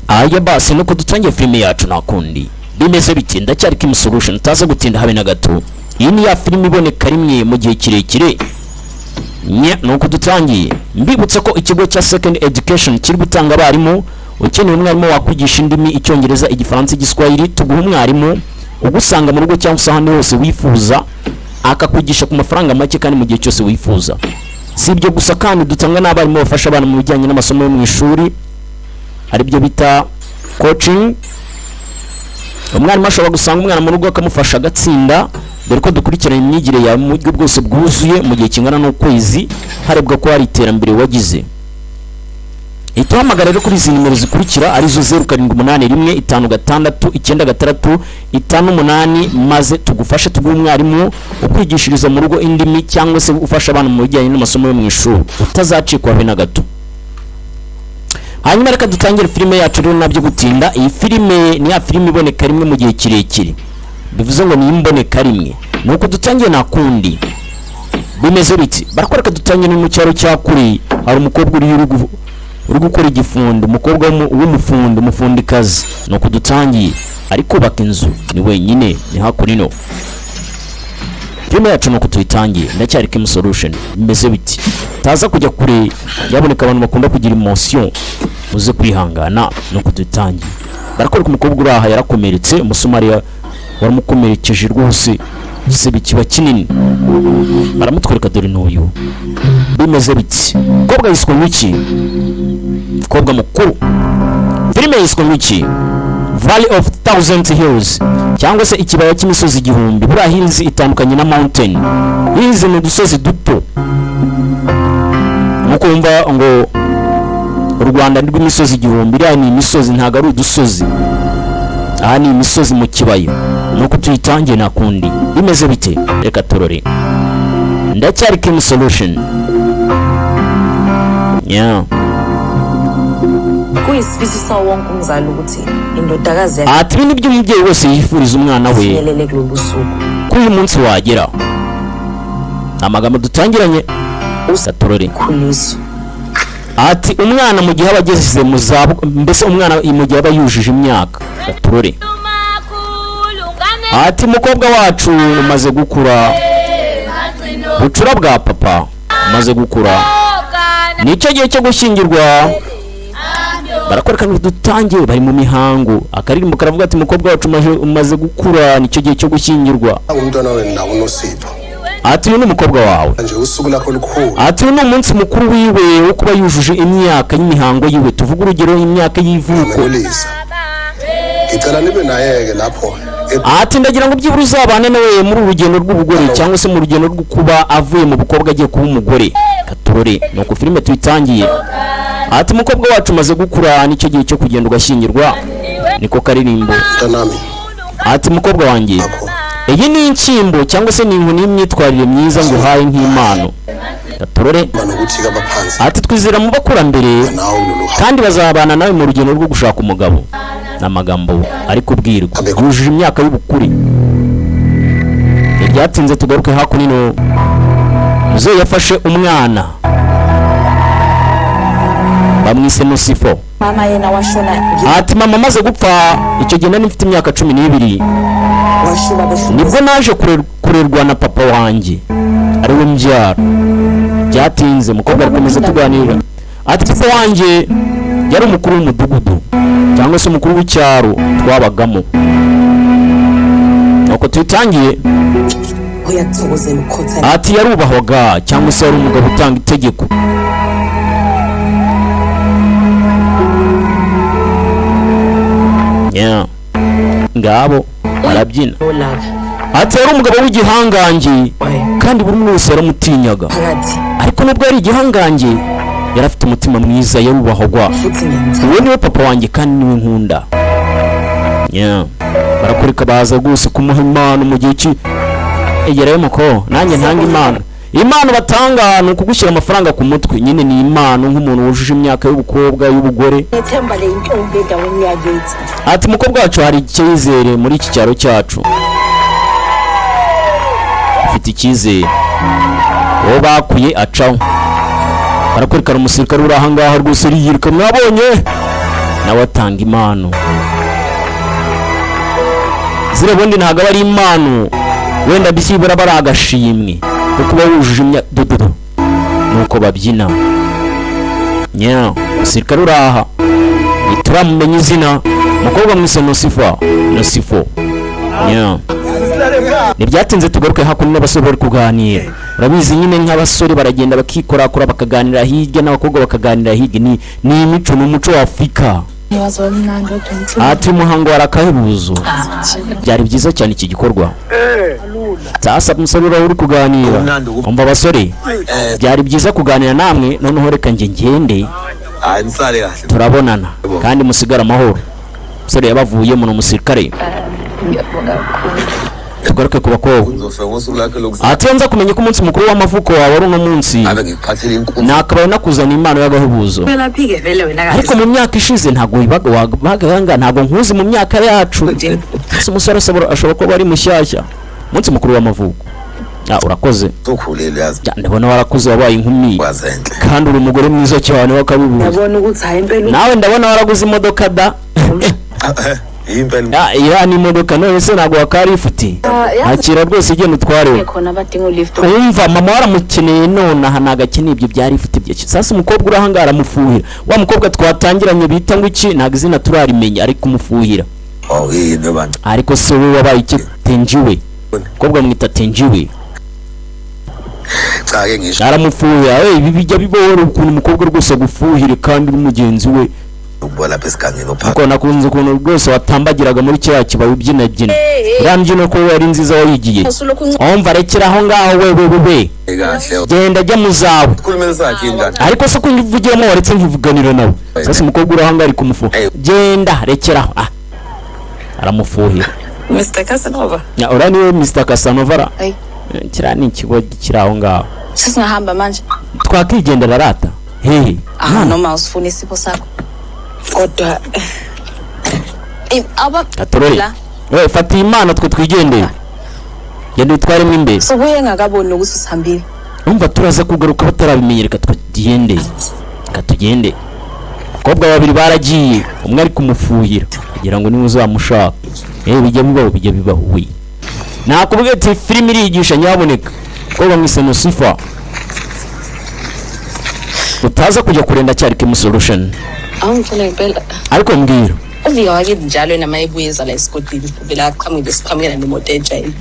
aya basi nuko dutangiye filime yacu nakundi bimeze biti ndacyari Kim Solution taza gutinda habe na gato. Iyi ni ya filime iboneka rimwe mu gihe kirekire nuko dutangiye mbibutse ko ikigo cya Second Education kiri gutanga abarimu ukeneye umwarimu wakwigisha indimi icyongereza igifaransa igiswahili tuguha umwarimu ugusanga mu rugo cyangwa ahandi hose wifuza akakwigisha ku mafaranga make kandi mu gihe cyose wifuza. Si ibyo gusa kandi dutanga n'abarimu bafasha abana mu bijyanye n'amasomo yo mu ishuri ari byo bita coaching. Umwarimu ashobora gusanga umwana mu rugo akamufasha agatsinda dore ko dukurikirana imyigire yawe mu buryo bwose bwuzuye mu gihe kingana n'ukwezi harebwa ko hari iterambere wagize. Ituhamagara rero kuri izi nimero zikurikira arizo 0781569558 maze tugufashe tuguhe umwarimu ukwigishiriza mu rugo indimi cyangwa se ufasha abana mu bijyanye n'amasomo yo mu ishuri utazacikwa habe na gato. Hanyuma reka dutangire filime yacu rero nabyo gutinda. Iyi filime ni ya filime iboneka rimwe mu gihe kirekire bivuze ngo ni imboneka rimwe nuko dutangiye nakundi bimeze biti barakwereka dutangiye mu cyaro cya kuri hari umukobwa uri gukora igifundo umukobwa w'umufundo umufundikazi nuko dutangiye ari kubaka inzu ni wenyine ni hakurino. Filime yacu nuko tuyitangiye ndacyari Kim Solution bimeze biti taza kujya kure yaboneka abantu bakunda kugira emotion uze kwihangana nuko tuyitangiye barakwereka umukobwa uri aha yarakomeretse umusumari waramukomerekeje rwose gisebe kiba kinini baramutwereka dore n'uyu bimeze biti umukobwa yiswe nk'iki umukobwa mukuru. Filime yiswe nk'iki Valley of Thousand Hills cyangwa se ikibaya cy'imisozi igihumbi. Buriya hills itandukanye na mountain. Hills ni udusozi duto nuko wumva ngo u Rwanda rw'imisozi igihumbi iriya ni imisozi ntago ari udusozi aha ni imisozi mu kibaya nuko tuyitangiye nakundi bimeze bite reka torore ndacyari Kim Solution kuyisifisa wonke umzali ukuthi indodakazi ati bini by'umubyeyi wese yifuriza umwana we kuri uyu munsi wagera. Amagambo dutangiranye usatorore ati umwana mu gihe abageze mu zabo mbese umwana mu gihe aba yujuje imyaka gaturore. Ati mukobwa wacu umaze gukura bucura bwa papa umaze gukura nicyo gihe cyo gushyingirwa. Barakwereka dutangiye bari mu mihango akaririmbo karavuga ati mukobwa wacu umaze gukura nicyo gihe cyo gushyingirwa. Ati uyu ni umukobwa wawe ati uyu ni umunsi mukuru wiwe wo kuba yujuje imyaka y'imihango yiwe tuvuga urugero imyaka y'ivuko. Ati ndagira ngo byibura uzabane nawe muri urugendo rw'ubugore cyangwa se mu rugendo rwo kuba avuye mu bukobwa agiye kuba umugore katorore nuko filime tuyitangiye. Ati mukobwa wacu umaze gukura nicyo gihe cyo kugenda ugashyingirwa niko karirimbo. Ati mukobwa wanjye iyi ni inshyimbo cyangwa se ni inkoni y'imyitwarire myiza ngo uhaye nk'impano gatorore. Ati twizera mu bakurambere kandi bazabana nawe mu rugendo rwo gushaka umugabo. N'amagambo ari kubwirwa yujuje imyaka y'ubukure. Iryatinze tugaruke hakunino muze yafashe umwana bamwise Nusifo. mama yena washona ati mama amaze gupfa icyo gihe nari mfite imyaka 12 nibwo naje kurerwa na papa wanjye ari we mbyara. Byatinze mukobwa arakomeza tuganira ati papa wanjye yari umukuru w'umudugudu cyangwa se umukuru w'icyaro twabagamo nuko tuyitangiye. Ati yarubahwaga cyangwa se yari umugabo utanga itegeko. Ngabo arabyina. Ati yari umugabo w'igihangange kandi buri wese yaramutinyaga ariko nubwo yari igihangange yari afite umutima mwiza yarubahwaga. Uwo niwe papa wanjye kandi niwe nkunda. Barakurika baza rwose kumuha impano mu gihe ki egerayo muko nanjye ntanga impano batanga ni ukugushyira amafaranga ku mutwe nyine ni impano nk'umuntu wujuje imyaka y'ubukobwa y'ubugore. Ati mukobwa wacu hari icyizere muri iki cyaro cyacu afite icyizere uwo bakuye acaho. Barakwereka umusirikare uri aha ngaha rwose yiruka mwabonye nawe atanga impano zire bundi ntago ari impano wenda bisibura bari agashimwe kuko bawujuje imyadodo nuko babyina nya sirikare uraha ntituramumenya izina umukobwa mwise Nosifo nya ntibyatinze tugaruke hakuno n'abasore bari kuganira urabizi nyine nk'abasore baragenda bakikorakora bakaganira hirya n'abakobwa bakaganira hirya ni imico n'umuco wa Afurika ati umuhango warakahebuzo byari byiza cyane iki gikorwa sasa umusore uri kuganira umva abasore byari byiza kuganira namwe noneho reka ngende turabonana kandi musigara amahoro umusore yabavuye mu musirikare tugaruke ku bakobwa ati nza kumenya ko umunsi mukuru w'amavuko wawe ari uno munsi nakabaye nakuzana impano y'agahebuzo ariko mu myaka ishize ntabwo baganga ntabwo nkuzi mu myaka yacu umusore ashobora kuba ari mushyashya umunsi mukuru w'amavuko urakoze ndabona warakuze wabaye inkumi kandi uri umugore mwiza cyane wakabibuza nawe ndabona waraguze imodoka da iriya ni imodoka none se ntabwo wakari ifite akira rwose igenda utwarewe wumva mama waramukeneye none aha ntabwo akeneye ibyo byari ifite byinshi sasa umukobwa uri ahangara amufuhira wa mukobwa twatangiranye bita ngo iki ntabwo izina turarimenya ari kumufuhira ariko se wowe wabaye iki Tenjiwe umukobwa mwita Tenjiwe aramufuhira ibi bijya bibohora ukuntu umukobwa rwose agufuhire kandi uri mugenzi we kuko nakunze ukuntu rwose watambagiraga muri kiriya kibaye ubyinabyina uriya mbyino ko wari nziza wayigiye wumva rekera aho ngaho we genda ajya mu zawe ariko se ko uvugiramo waretse nkivuganira nawe sasa umukobwa uri aho ngaho ari kumufuha genda rekeraho aramufuhira Mr. Casanova uriya niwe Mr. Casanova kiriya ni ikigo kiri aho ngaho sasa nahamba manje twakigendera rata hehe noma usifuna isipho sakho kodwa atorore fata imana twe twigendeye genda utwaremo imbere ubuye ngakabona ukuthi usihambile umva turaza kugaruka batarabimenyereka tugende abakobwa babiri baragiye umwe ari kumufuhira kugira ngo niwe uzamushaka bijya bibaho we nakubwiye ati filime irigisha nyaboneka ko bamwise Nosifo utaza kujya kurenda cyari Kim Solution ariko mbwira uviya wake njalo namayibuyiza la esigodini bila qhamukela nemoto ejayini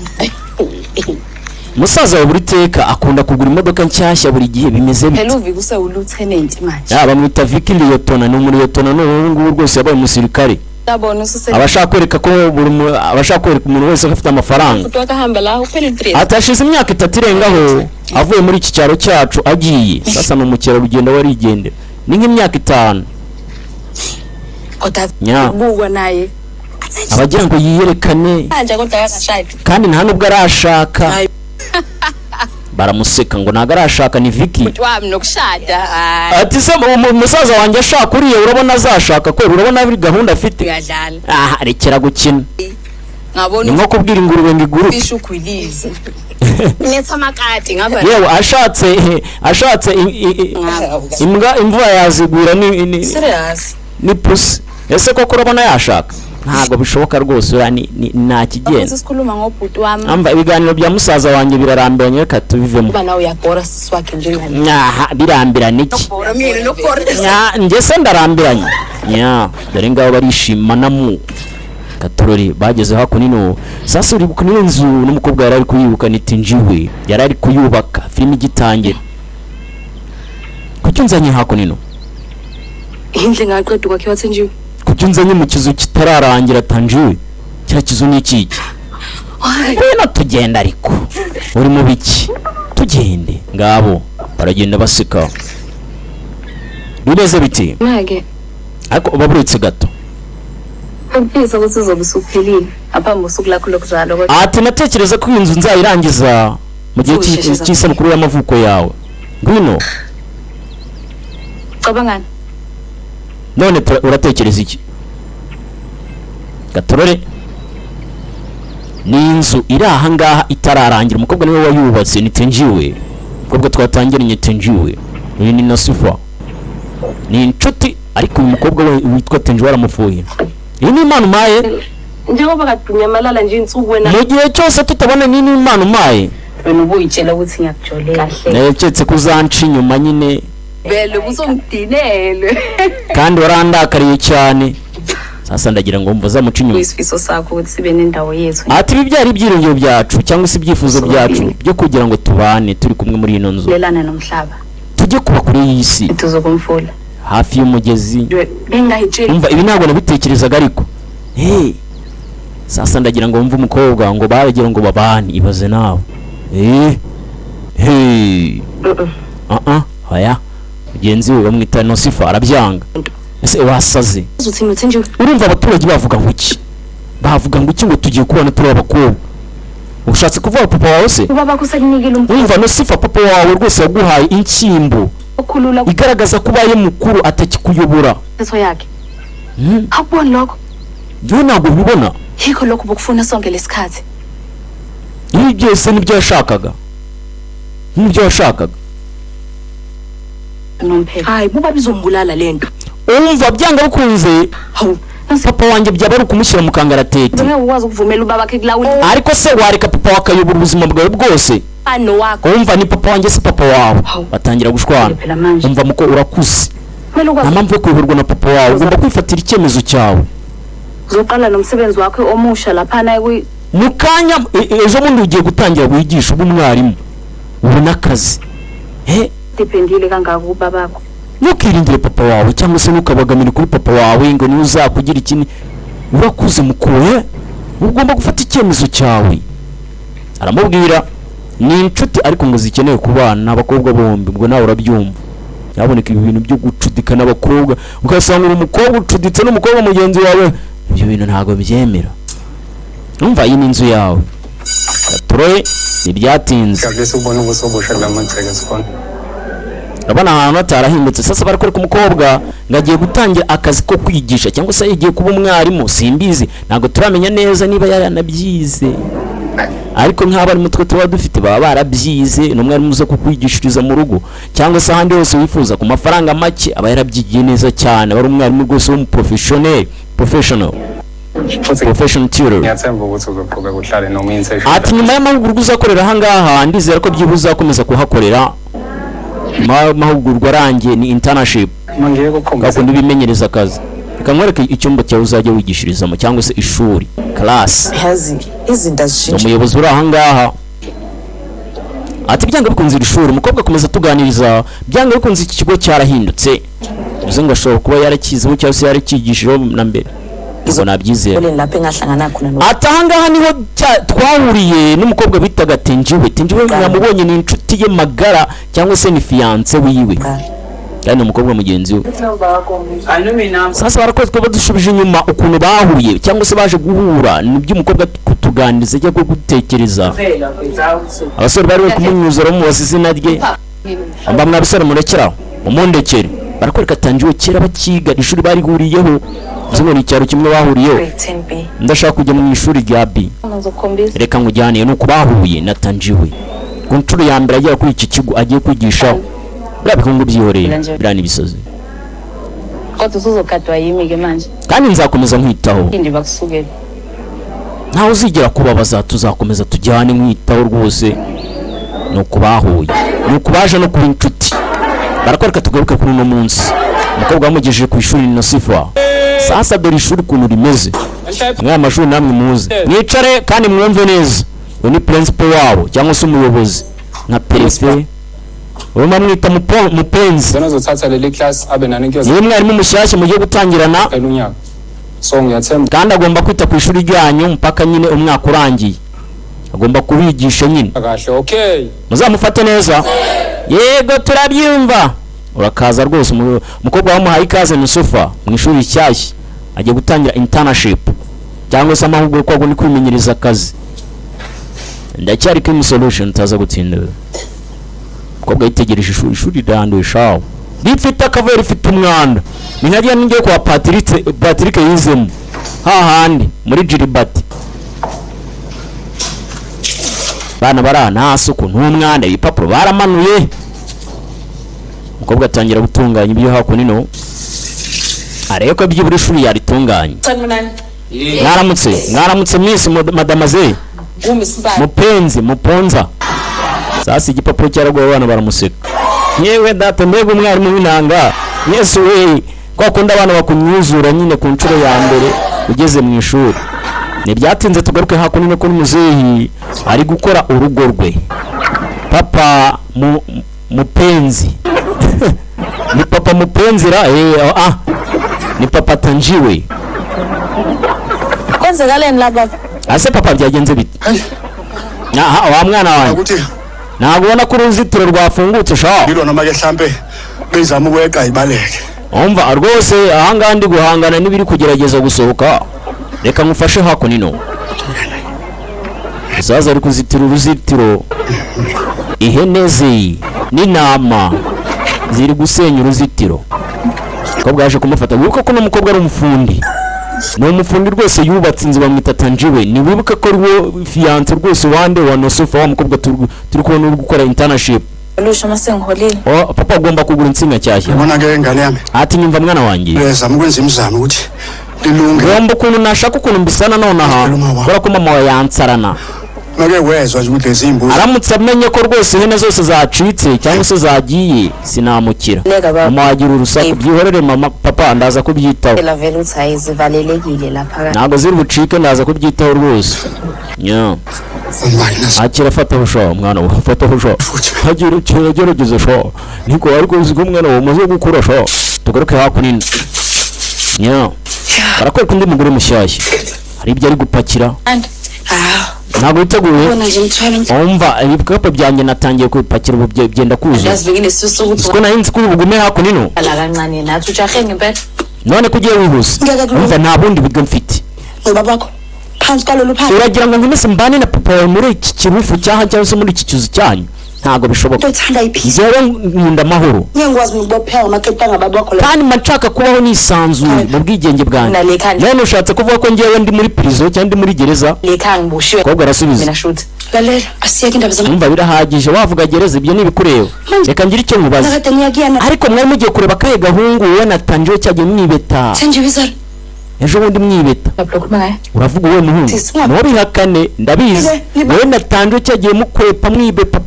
musaza wa buri teka akunda kugura imodoka nshyashya buri gihe bimeze bite hello vikuse lieutenant manje bamwita Vicky Liyotona ni umuliyotona n'ubu rwose yabaye umusirikare abashaka kwereka ko abashaka kwereka umuntu wese afite amafaranga atashize imyaka 3 irengaho avuye muri iki cyaro cyacu agiye sasa mu mukera rugendo warigendera ni nk'imyaka 5 bugwa naye abagira ngo yiyerekane kandi nta nubwo arashaka baramuseka ngo ntago arashaka ni Vicky ati se umusaza wanjye ashaka uriye urabona azashaka ko urabona ari gahunda afite rekera gukina ni nko kubwira ingurube ngo iguruke yewe ashatse imvura yazigwira ni pusi ese koko urabona yashaka ntago bishoboka rwose nta kigenda amba ibiganiro bya musaza wanjye birarambiranye reka tubivemo birambira niki njye se ndarambiranye dore ngaho barishimana mu katorori bageze hakunino sasa uri bukunino nzu n'umukobwa yari ari kuyibuka ni Tenjiwe yari ari kuyubaka filime igitangira kucyunzanye hakunino indle ngaqedwa kwakhiwa Tenjiwe kucyunzanye mu kizu kitararangira Tenjiwe cya kizu ni iki bino tugenda ariko uri mu biki tugende ngabo baragenda baseka bimeze biti ariko baburetse gato ubwiza buzuzo busuphelile apha musuku lakho lokuzalo ati natekereza ko inzu nzayirangiza mu gihe cy'isabukuru y'amavuko yawe ngwino cabangana none uratekereza iki gatorore ni inzu iri aha ngaha itararangira umukobwa niwe wayubatse ni Tenjiwe umukobwa twatangiranye Tenjiwe uyu ni Nosifo ni inshuti ariko uyu mukobwa we witwa Tenje waramufuhira. Iyi ni impano umpaye njengoba kadunyamalala nje insuku wena mu gihe cyose tutabona ni impano umpaye wena ubuyitshela ukuthi ngiyakujolela necetse kuzanca inyuma nyine vele uzongidinele kandi warandakariye cyane. Sasa ndagira ngo mvuza muca inyuma isifiso sakho ukuthi sibe nendawo yethu. Ati ibi byari ibyiringiro byacu cyangwa se ibyifuzo byacu byo kugira ngo tubane turi kumwe muri ino nzu, lelana nomhlaba tujye kuba kure y'isi tuzokumfula hafi y'umugezi. bengahitsheli Umva ibi ntabwo nabitekerezaga ariko sasa ndagira ngo mve umukobwa ngo bagira ngo babane ibaze nawe haya mugenzi we bamwita Nosifa arabyanga. Ese wasaze urumva abaturage bavuga ngo iki? Bavuga ngo iki ngo tugiye kubona turi abakobwa? Ushatse kuvuga papa wawe se? Urumva Nosifa papa wawe rwose yaguhaye inshyimbo igaragaza ko ubaye mukuru atakikuyobora. Akubona lokho Yo ntabwo bibona yiko lokho bukufuna sonke lesikhathi. Ibi byose nibyo yashakaga Hayi buba bizombulala lento. Umva byanga bikunze papa wanjye byaba ari ukumushyira mu kangaratete. Uwazi ukuvumela ubaba ke kulawula. Ariko se wareka papa wakayobora ubuzima bwawe bwose? Ano wako. Umva ni papa wanjye se papa wawe. Batangira gushwana. Umva muko urakuze. Nta mpamvu yo kuyoborwa na papa wawe. Ugomba kwifatira icyemezo cyawe. Uzoqala nomsebenzi wakhe omusha lapha naye mukanya ejo bundi ugiye gutangira wigisha ubumwarimu ubona akazi dependile kangaka ubabako. Ntukiringire papa wawe cyangwa se ntukabagamire kuri papa wawe ngo niwe uzakugira ikini. Urakuze mukuye ugomba gufata icyemezo cyawe. Aramubwira ni inshuti ariko ngo zikeneye kubana n'abakobwa bombi, ubwo nawe urabyumva. Yaboneka ibi bintu byo gucudika n'abakobwa ukasanga umukobwa ucuditse n'umukobwa mugenzi wawe, ibyo bintu ntago byemera. Umva iyi ni inzu yawe Toroye ibyatinze abana ahantu hatarahindutse. Sasa barakwereka umukobwa ngagiye gutangira akazi ko kwigisha cyangwa se yagiye kuba umwarimu, simbizi ntago turamenya neza niba yaranabyize, ariko nk'abari mutwe tuba dufite baba barabyize. N'umwarimu uza kukwigishiriza mu rugo cyangwa se ahandi hose wifuza ku mafaranga make aba yarabyigiye neza cyane. Bari umwarimu rwose w'umuprofessional professional tutor. Ati nyuma y'amahugurwa uzakorera ahangaha ndizera ko byibuze uzakomeza kuhakorera. Mahugurwa arangiye ni internship gakundi bimenyereza akazi. Ikamwereka icyumba cyawe uzajya wigishirizamo cyangwa se ishuri class. Umuyobozi uri ahangaha ati byanga bikunze iri shuri. Umukobwa akomeza tuganiriza byanga bikunze iki kigo cyarahindutse. Uze ngo ashobora kuba yarakizeho cyangwa se yarakigishijeho na mbere. Izo nabyizera. Ati ahangaha niho twahuriye n'umukobwa bitaga Tenje. Namubonye ni inshuti ye magara cyangwa se ni fiance wiwe. Kandi umukobwa mugenzi we. Sasa barakozwe badushubije inyuma ukuntu bahuye cyangwa se baje guhura nibyo umukobwa kutuganiriza cyangwa gutekereza. Abasore bari kumunyuzura mu wasizina rye. Amba mwabisore murekeraho umundekere. Barakwereka Tenje kera bakiga ishuri bari huriyeho. Zimwe ni cyaro kimwe bahuriyeho. Ndashaka kujya mu ishuri rya B. Reka nkujyane nuko bahuye na Tenje we. Ku nshuro ya mbere agiye kuri iki kigo agiye kwigisha. Birabikungu byihoreye birani bisozi. Ko tuzokatwa yimige manje. Kandi nzakomeza nkwitaho. Indi bakusugera. Ntaho uzigera kubabaza tuzakomeza tujyane nkwitaho rwose. Nuko bahuye. Nuko baje no kuba inshuti. Barakwereka tugaruke kuri uno munsi. Umukobwa wamugejeje ku ishuri Nosifa. Sasa dore ishuri kuntu rimeze. Mwa mashuri namwe muze. Mwicare kandi mwumve neza. Ni principal wabo cyangwa se umuyobozi nka perefe. Uruma mwita mupenzi. Zonazo tsatsa leli class abe nanikyo. Ni mwarimu mushyashya mugiye gutangirana. Kandi agomba kwita ku ishuri ryanyu mpaka nyine umwaka urangiye. Agomba kubigisha nyine. Okay. Muzamufate neza. Yego turabyumva. Urakaza rwose umukobwa wamuhaye ikaze Nosifa mu ishuri cyashya agiye gutangira internship cyangwa se amahugurwa ko agomba kwimenyereza akazi. Ndacyari kuri solution taza gutsinda. Umukobwa yitegereje ishuri danduye shawo rifite akavera rifite umwanda. Ni nkajya ningiye kwa Patrick yizemo hahandi muri Jiribati. Bana barana hasuku n'umwanda ibipapuro baramanuye. Umukobwa atangira gutunganya ibyo hakunino ariko byibura ishuri yaritunganye. Mwaramutse miss madamaze muponza. Sasa igipapuro cyaragoye abana baramuseka. Yewe data mbega umwarimu w'inanga. Yesu we kwa kunda abana bakunyuzura nyine ku nshuro ya mbere ugeze mu ishuri. Ntibyatinze tugaruke hakuno ko muzehi ari gukora urugo rwe. Papa mupenzi. Ni papa mupenzira ni papa Tanjiwe. Kwanza galen la baba. Ase papa byagenze bite? Wa mwana wanjye. Ntabwo ubona ko uruzitiro rwafungutse sha. Biro namage sampe bezamubweka ibaleke. Umva rwose ahanga ndi guhangana n'ibiri kugerageza gusohoka. Reka ngufashe hakunino. Zaza ari kuzitira uruzitiro. Iheneze n'intama ziri gusenya uruzitiro. Ko bwaje kumufata wibuka ko n'umukobwa ari umufundi. No umufundi rwose yubatse inzu bamwita Tanjiwe. Ni wibuka ko rwo fiance rwose wande wa Nosofa wa mukobwa turi kubona uri gukora internship. Lusha masenkolile. Papa agomba kugura insinga cyashya. Mbona ke ngane yami. Ati nyumva mwana wanjye. Yeza mukwenza imizamo uthi lilunge. Ngomba kuntu nashaka ukuntu mbisana none aha. Bora ko mama yansarana. Nake wezwa ukuthi lezimbu. Aramutse amenye ko rwose hene zose zacitse cyangwa se zagiye sinamukira. Mama wagira urusaku byihorere mama papa ndaza kubyitaho. La veluta izivalelekile lapha. Ntago ziri bucike ndaza kubyitaho rwose. Nya. Akira fata sho mwana wa fata sho. Hagira gerageza sho. Niko ariko uziko umwana wa maze gukura sho. Tugaruke hakunini. Nya. Barakora kundi mugore mushyashya. Hari ibyo ari gupakira. Ntabwo iteguye. Umva ibikapu byanjye natangiye kubipakira ubu byenda kuzuza. Siko nahinze kuri bugume hakunino. None kugiye wihuse. Umva nta bundi bigo mfite. Babako. Uragira ngo nkimese mbane na papa wawe muri iki kirufu cyaha cyangwa se muri iki cyuzi cyanyu. Ntago bishoboka. Jewe nkunda amahoro. Kandi manshaka kubaho nisanzuye mu bwigenge bwanjye. None ushatse kuvuga ko ngewe ndi muri prison cyangwa ndi muri gereza? Kobwa arasubiza. Umva birahagije wavuga gereza ibyo nibikureba. Reka ngira icyo mubaza. Ariko mwari mugiye kureba kahe gahungu we na Tanjiwe cyagiye mwibeta. Ejo bundi mwibeta. Uravuga uwe muhungu. No bihakane ndabizi. Wowe na Tanjiwe cyagiye mukwepa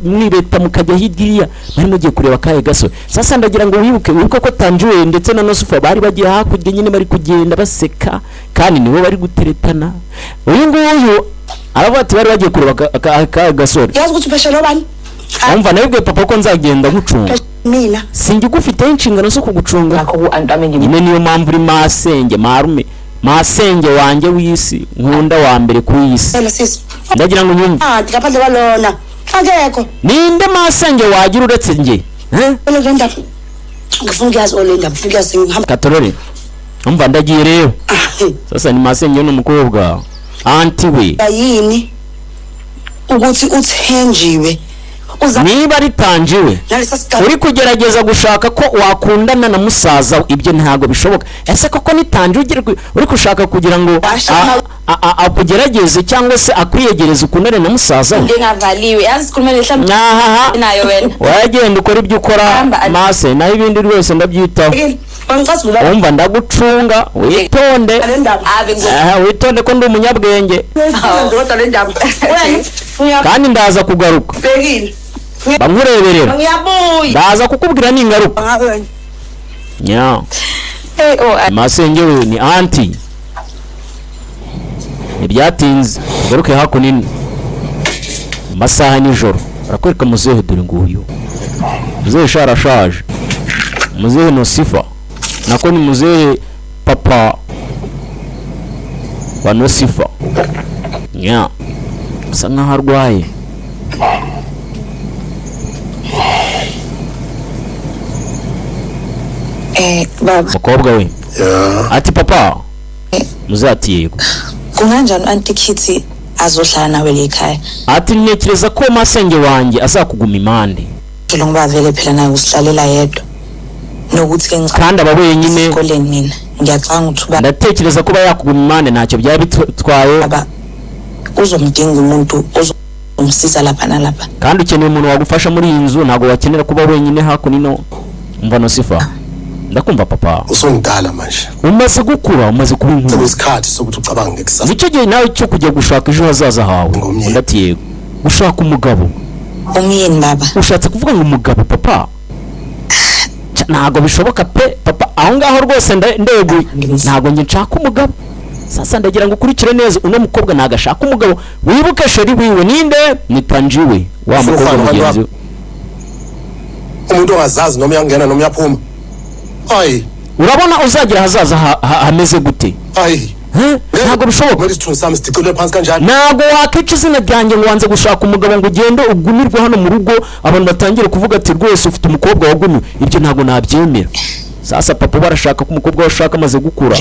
mwibeta mukajya hidiriya. Bari mugiye kureba kahe gaso. Sasa ndagira ngo wibuke ko Tanjiwe ndetse na Nosofa bari bagiye hakurya nyine bari kugenda baseka kandi nibo bari guteretana. Uyu nguyu aravuga ati bari bagiye kureba kahe gasore. Yazi gutsupesha robani. Umva nabibwe papa ko nzagenda gucunga. Mina. Singi gufite inshingano zo kugucunga. Nyine niyo mpamvu uri masenge marume. Masenge wanje w'isi nkunda wa mbere ku isi. Ndagira ngo nyumve. Tikapande balona. Akekho. Ninde masenge wagira uretse nje? Olenda. Ngifungiyazi olenda, mfungiyazi ngihamba. Katorore. Umva ndagiye rero. Sasa ni masenge n'umukobwa. Anti we. Yini? Ukuthi uthenjiwe. Niba ari Tanjiwe uri kugerageza gushaka ko wakundana na musaza ibyo ntago bishoboka. Ese koko ni Tanjiwe uri kushaka kugira ngo akugerageze cyangwa se akwiyegereza ukundane na musaza? Ndingavaliwe yazi kumele hlambe nayo wena. Wagenda ukora ibyo ukora mase naho ibindi rwose ndabyitaho. Umva ndagucunga witonde. Witonde ko ndi umunyabwenge. Kandi ndaza kugaruka. Bamureberera. Ndaza kukubwira n'ingaruka. Nya. Masenge we ni anti. Ibyatinze garuke hakunini. Masaha nijoro. Arakwereka muzehe dore nguyu. Muzehe sharashaje. Muzehe Nosifa. Nako ni muzehe papa wa Nosifa. Nya. Usa nkaho arwaye. Baba. Mukobwa we. Ati papa. Muzehe ati yego. Kunganjani anti Kitty azohlala nawe lekhaya? Ati ntekereza ko masenge wanjye azakuguma imande. Ngoba vele phela naye usihlalela yedwa. Nokuthi ke kandi aba wenyine esikoleni mina ngiyacanga ukuthi ndatekereza kuba yakuguma imande ntacyo byaba bitwaye. Baba uzomdinga umuntu uzomsiza lapha nalapha. Kandi ukeneye umuntu wagufasha muri iyi nzu ntago wakenera kuba wenyine hakunino. Umva Nosifa. ndakumva papa usongidala manje umaze gukura umaze kuba inkuru isikhathi sokuthi ucabange ngekusasa nicyo gihe nawe cyo kujya gushaka ejo hazaza hawe ndati yego gushaka umugabo umyeni baba ushatse kuvuga ngo umugabo papa ntago bishoboka pe papa aho ngaho rwose ndego ntago nge nshaka umugabo sasa ndagira ngo ukurikire neza uno mukobwa nagashaka umugabo wibuke sheri wiwe ninde ni Tanjiwe wa mukobwa mugenzi umuntu wazazi noma yangena noma yaphuma hayi urabona uzagira hazaza hameze gute hayi ntago bishoboka muri tunsa mstikole phansi kanjani ntago wakica izina ryanjye ngo wanze gushaka umugabo ngo ugende ugumirwe hano mu rugo abantu batangire kuvuga ati rwose ufite umukobwa wagumye ibyo ntago nabyemera sasa papa barashaka ko umukobwa washaka amaze gukura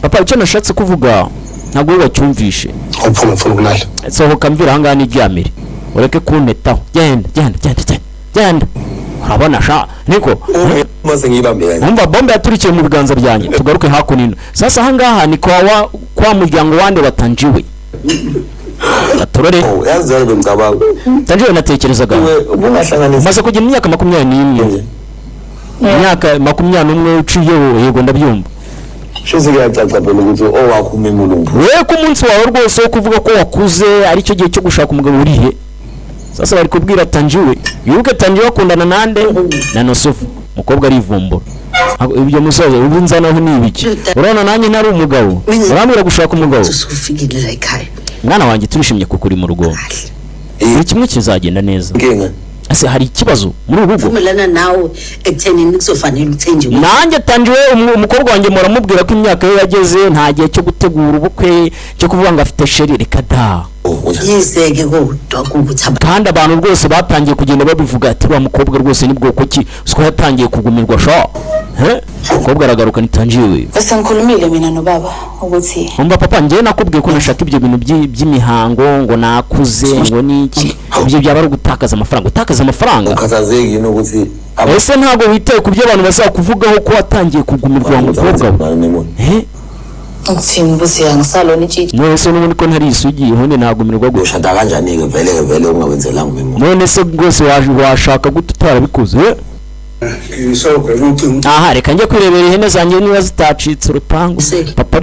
papa icyo nashatse kuvuga ntago wacyumvishe upfume kunali sohoka mvira hangana iryamire ureke kuntetaho genda urabona sha niko maze ngibambira umva bombe yaturikiye mu biganza byanjye tugaruke hakunino sasa hangaha ni kwa muryango wande watanjiwe atorore yazari bimgabanga Tanjiwe natekerezaga maze kugira imyaka 21 imyaka 21 uciyeho yego ndabyumva shize yacaca bone guzo wakume mulungu we ku munsi wawe rwose wo kuvuga ko wakuze ari cyo gihe cyo gushaka umugabo urihe sasa bari kubwira Tanjiwe yuke Tanjiwe akundana nande na Nosofu mukobwa ari ivumbura ibyo musaza ubunzanaho nibiki urabona nanjye ntari umugabo urambira gushaka umugabo mwana wanjye turishimye kuko uri mu rugo buri kimwe kizagenda neza ase hari ikibazo muri urugo vumelana nawe ekutheni nikuzofanele uthenjiwe nanjye Tanjiwe umukobwa wanjye muramubwira ko imyaka ye yageze nta gihe cyo gutegura ubukwe cyo kuvuga ngo afite sheri reka da yizeke ko dwakubuthaba kandi abantu rwose batangiye kugenda babivuga ati wa mukobwa rwose ni bwoko ki siko yatangiye kugumirwa sha umukobwa aragaruka ni Tanjiwe bese ngikhulumile mina nobaba ukuthi umva papa ngiye nakubwiye ko nashaka ibyo bintu by'imihango ngo nakuze ngo niki ibyo byaba ari gutakaza amafaranga ukazazegi no guti ese ntago witaye ku byo abantu bazakuvugaho ko watangiye kugumirwa umukobwa ngitsini busi yangisalona itshitshi none se n'ubundi ko ntari isugi honde nagumirwa gusha ushada kanjani ke vele ungawenzelanga umemo none se rwose washaka gute utarabikoze aha reka njye kwirebera ihene zanjye niba zitacitse urupangu papa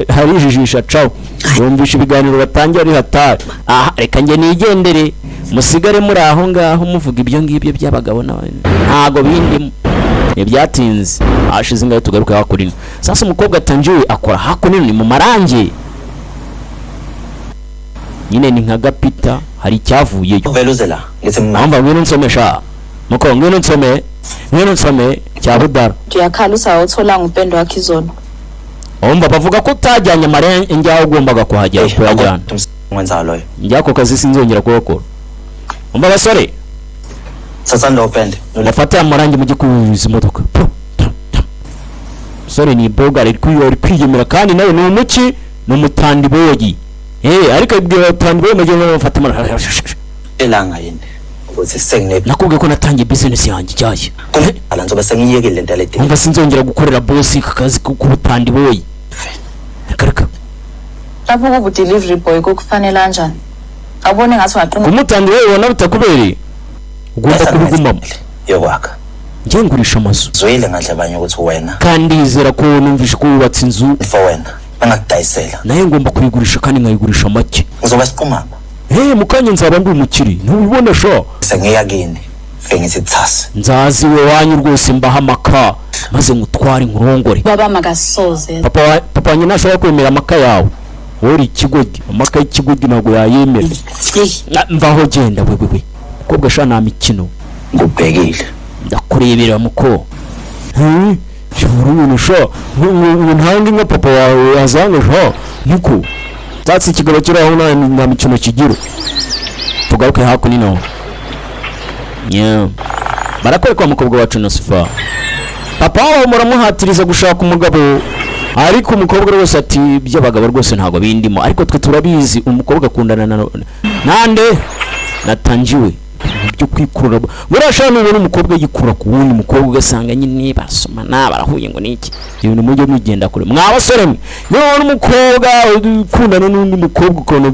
harijijisha cawo yumvisha ibiganiro batangiye ari hatari aha reka njye nigendere musigare muri aho ngaho muvuga ibyo ngibyo by'abagabo ntago bindimo ibyatinze ashize ngaho tugaruka hakurino sasa umukobwa Tanjiwe akora hakurino ni mu marangi nyine ni nka gapita hari icyavuyeyo veluzela ngetse mpamva ngwino nsomesha muko ngwino nsome cya budara tuyakhala usawuthola ngupendo wakhe izona umva bavuga ko utajyanye amarenga njyaho ugombaga kuhajya kuyajyana mwenza loyo njyako kazi sinzongera kubakora umva basore sasa ndo upende nafata amarangi mujye kubiza imodoka sore ni boga ari kwiyemera kandi nawe ni umuki no mutandiboyi ariko ibyo tandiboyi mujye bafata amarangi elanga yinde ubuze sengne nakubwiye ko natangiye business yanjye cyaje alanzo basengiyeke lento leti umva sinzongera gukorera boss kazi ku butandiboyi karaka lapho kubu delivery boy kokufanele kanjani abone ngathi waqina umutandiboyi wona bitakubereye ugomba kubigumamo yokwaka ngiye ngurisha amazu zwile ngadla abanye ukuthi wena kandi izera ko numvishe ko wubatse inzu for wena bangakudayisela naye ngomba kuyigurisha kandi nkayigurisha make uzoba siqumama mukanye nzaba ndi umukiri ntubibona sho sengiyakini ngithi thasi nzazi we wanyu rwose mbaha amaka maze ngutware nkurongore baba magasoze papa wanyu nashobora kwemera amaka yawe uri ikigodi amaka y'ikigodi ntabwo yayemera mvaho genda wewe kobwa sha na mikino ngubhekile ndakurebera muko shuru sho ntangi nka papa wawe yazanga sho niko tatsi kigabo kiraho na mikino kigiro tugaruke hakunino barakwereka umukobwa wacu Nosifa papa wawe muramuhatiriza gushaka umugabo ariko umukobwa rwose ati by'abagabo rwose ntago bindimo ariko twe turabizi umukobwa akundana nande natangiwe byo kwikurura burashana n'ubona umukobwa yikura ku wundi mukobwa ugasanga nyine basomana barahuye ngo niki ibintu mujye mugenda kure mwabasore mwe none umukobwa ukundana n'undi mukobwa ukono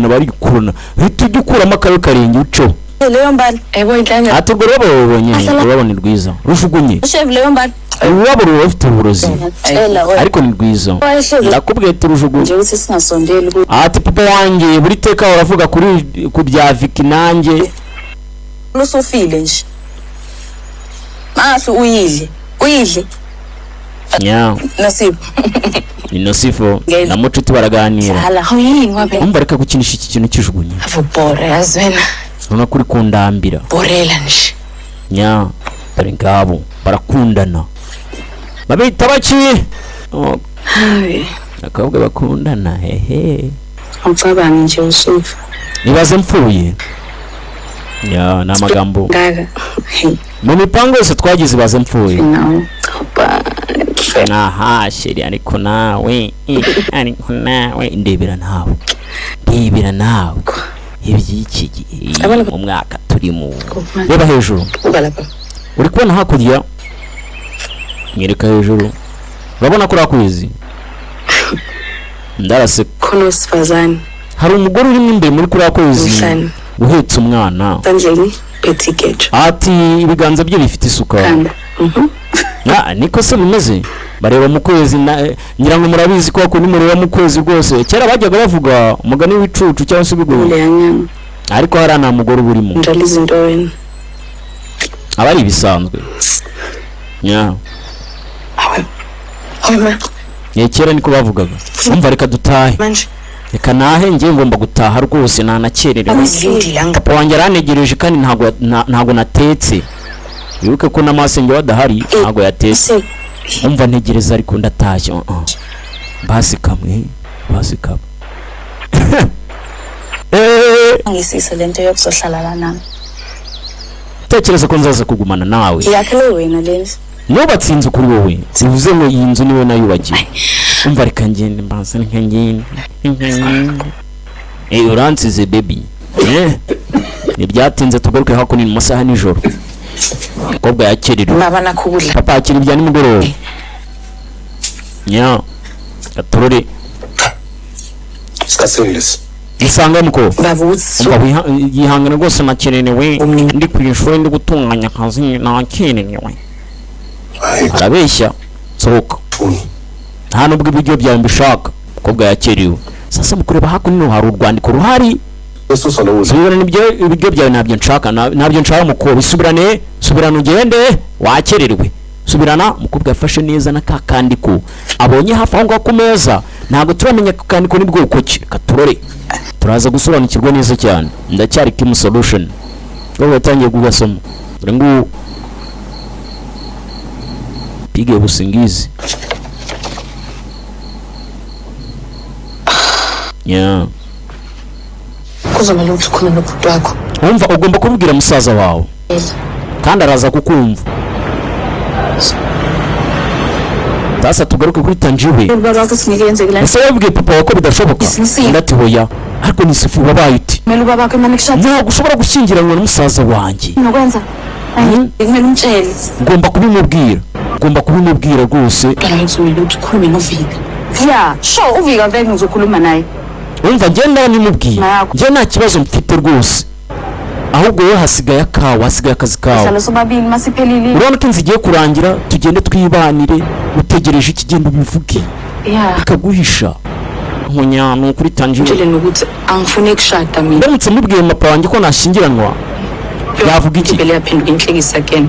barikurana hita ugikuramo akabe karenge uco leyo mbali Ebo inhlanga. ati ubwo rero bonye urabona ni rwiza rujugunye chef leyo mbali urabona ufite uburozi ela we ariko ni rwiza ndakubwiye turujugunye nje uthi singasondeli ku ati papa wanjye buri teka uravuga kuri ku bya Vicky nanjye lusufile nje masu uyidle nya Nasipho Nasipho na Mucuti baraganira hala yini wabe umva reka gukinisha iki kintu kijugunye Avubore yazwena. urabona kuri kundambira Borela nje. nya dore ngabo barakundana babita baki akabwa bakundana hehe umcabangi nje usufu nibaze mpfuye ya na magambo ngaka mu mipango yose twagize baze mpfuye nawo aha sheri ariko nawe ariko nawe ndebera nawe ibyiki mu mwaka turimo reba hejuru Ubalapa. uri kubona hakurya nyereka hejuru urabona ko rakwezi ndarase khono sifazane hari umugore uri imbere muri kuri akwezi uhetse umwana sandleni petiketo ati ibiganza bye bifite isuka kanda niko se mumeze bareba mu kwezi ngira ngo murabizi ko ni mureba mu kwezi rwose kera bajyaga bavuga umugani w'icucu cyangwa se bigoro ariko hari ana mugore burimo ndalizi ndoweni abari bisanzwe nya kera niko bavugaga umva reka dutahe manje reka nahe ngiye ngomba gutaha rwose nanakererewe papa wanjye aranegereje kandi ntago natetse wibuke ko n'amasenge wadahari ntago yatetse umva ntegereza ariko ndatashye basi kamwe ngisisa lento yokuzohlala lana tekereza ko nzaza kugumana nawe yakhele wena lenzi nubatse inzu kuri wowe zivuze ngo iyi nzu niwe nayubagiye umva reka ngende mbanza ngende uransize baby ntibyatinze tugaruke hakuno mu masaha nijoro umukobwa yakererewe baba nakubula papa akiri ibya nimugoroba nya gatorore Skaseles. isanga muko babuzi umva yihangana rwose nakererewe ndi ku ishuri ndi gutunganya akazi nakererewe arabeshya sohoka nta nubwo ibiryo byawe mbishaka umukobwa yakererewe sasa mukureba hakuno hari urwandiko ruhari subirana ibiryo byawe ntabyo nshaka muko subirana ugende wakererewe subirana umukobwa yafashe neza na kakandiko abonye hafi aho ngaho ku meza ntabwo turamenya kakandiko ni bwoko ki katurore turaza gusobanukirwa neza cyane ndacyari Kim Solution wowe watangiye kugasoma dore ngo pige busingizi Kuzomela ukhuluma nobhuti wakho. umva ugomba kubwira musaza wawe kandi araza kukumva Tasa tugaruke kuri Tanjiwe baba ko sinigenzekela ese wabwiye papa wako bidashoboka ndati hoya ariko ni sifu wabaye uti melu baba ko manikishati ntabwo ushobora gushyingiranwa n'umusaza wanjye nokwenza ngimele umtshele ugomba kubimubwira rwose Kana ngizomela ukhulume noVika. ya sho uvika veke ngizokhuluma naye umva ngenda nimubwiye nje nta kibazo mfite rwose ahubwo we hasigaye akazi kawe salo sobabili masiphelile urabona ko inzigiye kurangira tugende twibanire utegereje ikigendo bivuge ya akaguhisha nkonyano kuri Tanjiwe Ngitshele nokuthi angifune kushada mina. ndamutse mubwiye mapa wanjye ko nashyingiranwa yavuga iki Ngibele yaphinduka inhlekisa again.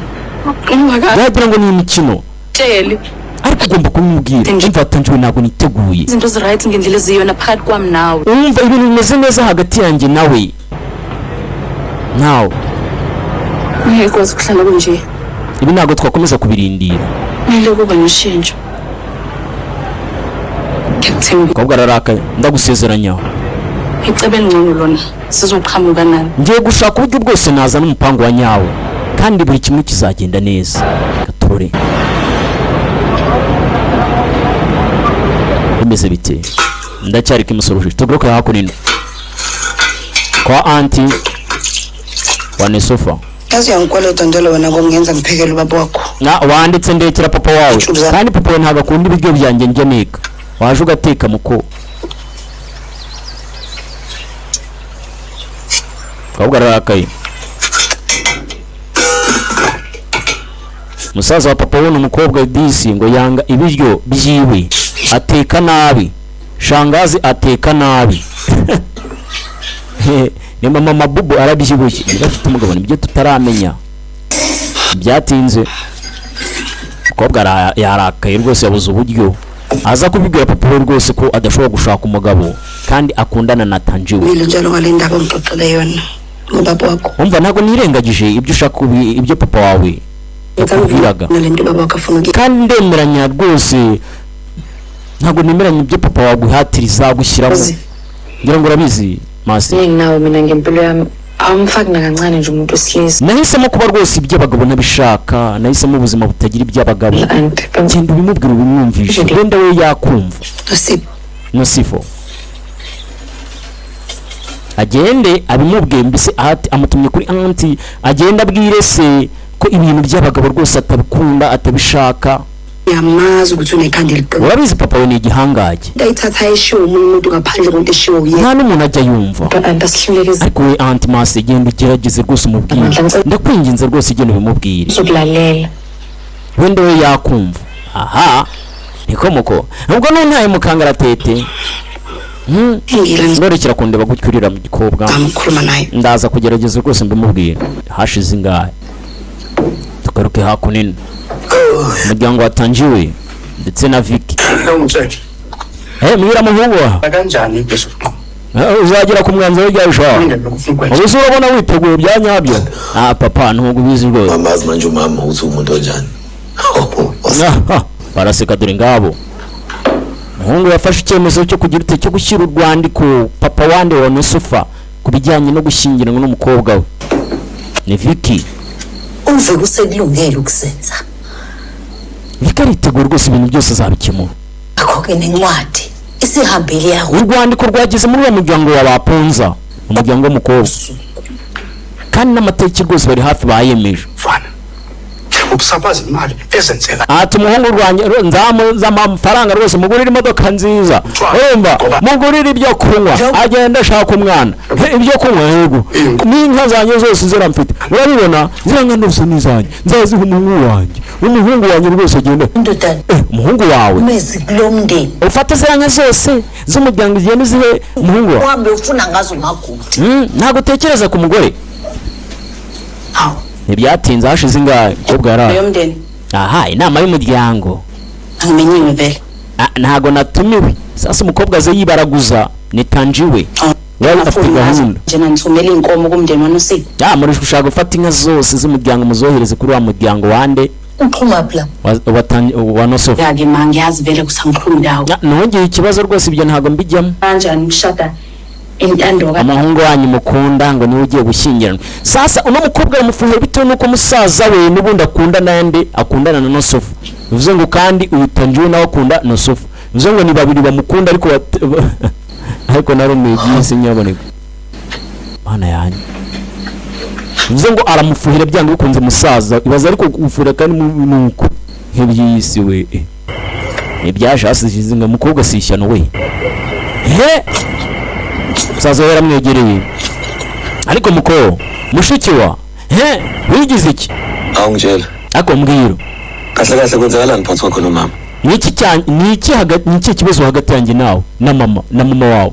yagira ngo ni imikino Ngitshele ariko ugomba kumubwira umva Tanjiwe ntabwo niteguye izinto ziright ngendlela eziyona phakathi kwami nawe. umva ibintu bimeze neza hagati yanjye nawe Ngekwazi ukuhlala kunje. ibi ntabwo twakomeza kubirindira Kumele kuba noshintsho. Ngiyakuthenga umukobwa ararakaye ndagusezeranya icebe elingcono lona sizoqhamuka nalo. ngiye gushaka uburyo bwose naza n'umupango wa nyawe kandi buri kimwe kizagenda neza gatorore bimeze bite ndacyari Kim Solution tugaruke hakuno kwa anti wa Nesofa yazi yangikweleta njalo wena kongenza ngiphekele ubaba wakho wanditse ndekera papa wawe kandi papa ntabwo akunda ibiryo byanjye njye nika waje ugateka muko ahubwo ararakaye musaza wa papa wone umukobwa disi ngo yanga ibiryo byiwe ateka nabi shangazi ateka nabi ni mama mabubu arabyibushye bafite umugabo nibyo tutaramenya byatinze umukobwa yarakaye rwose yabuze uburyo aza kubibwira papa we rwose ko adashobora gushaka umugabo kandi akundana na Tanjiwe umva ntago nirengagije ibyo ushaka ibyo papa wawe yakubwiraga kandi ndemeranya rwose ntago nemeranya ibyo papa wawe guhatiriza gushyiramo ngira ngo urabizi masi nawe mina ngempilo yami amfaki nakancane nje umuntu wesilisa nahisemo kuba rwose iby'abagabo nabishaka nahisemo ubuzima butagira iby'abagabo genda ubimubwira ubimwumvishe wenda we yakumva Nosifo agende abimubwiye mbese amutumye kuri anti agenda abwire se ko ibintu by'abagabo rwose atabikunda atabishaka yamazi ukuthi unekhandile urabizi papa we ni igihangaje ndayithatha eshiwo umuntu ngaphandle konke eshiwo nta n'umuntu ajya yumva ndasihlulekeza ariko we anti masi genda ugerageze rwose umubwire ndakwinginze rwose igenda ubimubwire uzokulalela wenda we yakumva aha niko muko nubwo ntaye mukangaratete ngorekera kundeba gucyurira mu gikobwa amukuruma nayo ndaza kugerageza rwose mbimubwire hashize ingahe tugaruke hakunini umuryango wa Tanjiwe ndetse na Vicky mwira muhungu kanjani bese uzagera ku mwanzuro w'ijyaje ubuze urabona witeguye byanyabyo papa ntugo bizi rwose mamazi manje mama uthi umuntu onjani baraseka dore ngabo muhungu yafashe icyemezo cyo kugira ute cyo gushyira urwandiko papa wande wa Nosofa kubijyanye no gushyingiranwa n'umukobwa we ni Vicky uve kusekulungele ukusenza Vikaritegura rwose ibintu byose azabikemura akhoke nencwadi isihambele yawo urwandiko rwageze muri uwo muryango wabaponza umuryango w'umukobwa kandi n'amatariki rwose bari hafi bayemeje ubusabazi imali ezenzela umuhungu rwanje amafaranga rwose mugurira imodoka nziza urumva mugurira ibyo kunywa agenda ashaka umwana ibyo kunywa yego n'inka zanjye zose ziramfite urabibona ziranga nose nizanye nzaziha umuhungu wanjye rwose agenda umuhungu wawe mezi glomndeni ufata ziranga zose z'umuryango igenda zihe umuhungu wawe wambe ufuna ngazo maguti ntago utekereza ku mugore ntibyatinze hashize ingahe kobwa yaraye aha inama y'umuryango amenyewe vele ntago natumiwe sasa umukobwa aze yibaraguza ni Tanjiwe wari afite gahunda jena ntsumela inkomo kumndeni waNosipho muri gushaka gufata inka zose z'umuryango muzohereze kuri wa muryango wande uxhuma pla wa Nosofa yake mangi yazi vele kusangikhuluma ndawo nongeye ikibazo rwose ibyo ntago mbijyamo kanjani ushada intandoka amahungu wanyu mukunda ngo niwe ugiye gushyingiranwa sasa uno mukobwa yamufuhira bitewe nuko musaza we n'ubundi akundana na Nosofa bivuze ngo kandi uyu Tanjiwe nawe akunda Nosofa bivuze ngo ni babiri bamukunda ariko narumiye byise nyaboneka bana yanyu bivuze ngo aramufuhira byanga bikunze musaza ibaza ariko gufuhira kandi nuko nk'ibyisi we ibyaje hasize ngo mukobwa sishyano we musaza we yaramwegereye ariko muko mushikiwa wigize iki awungitshela ako mbwiro kahle kwenzakalani phakathi kwakho nomama niki kibazo hagati yanjye nawe na mama wawe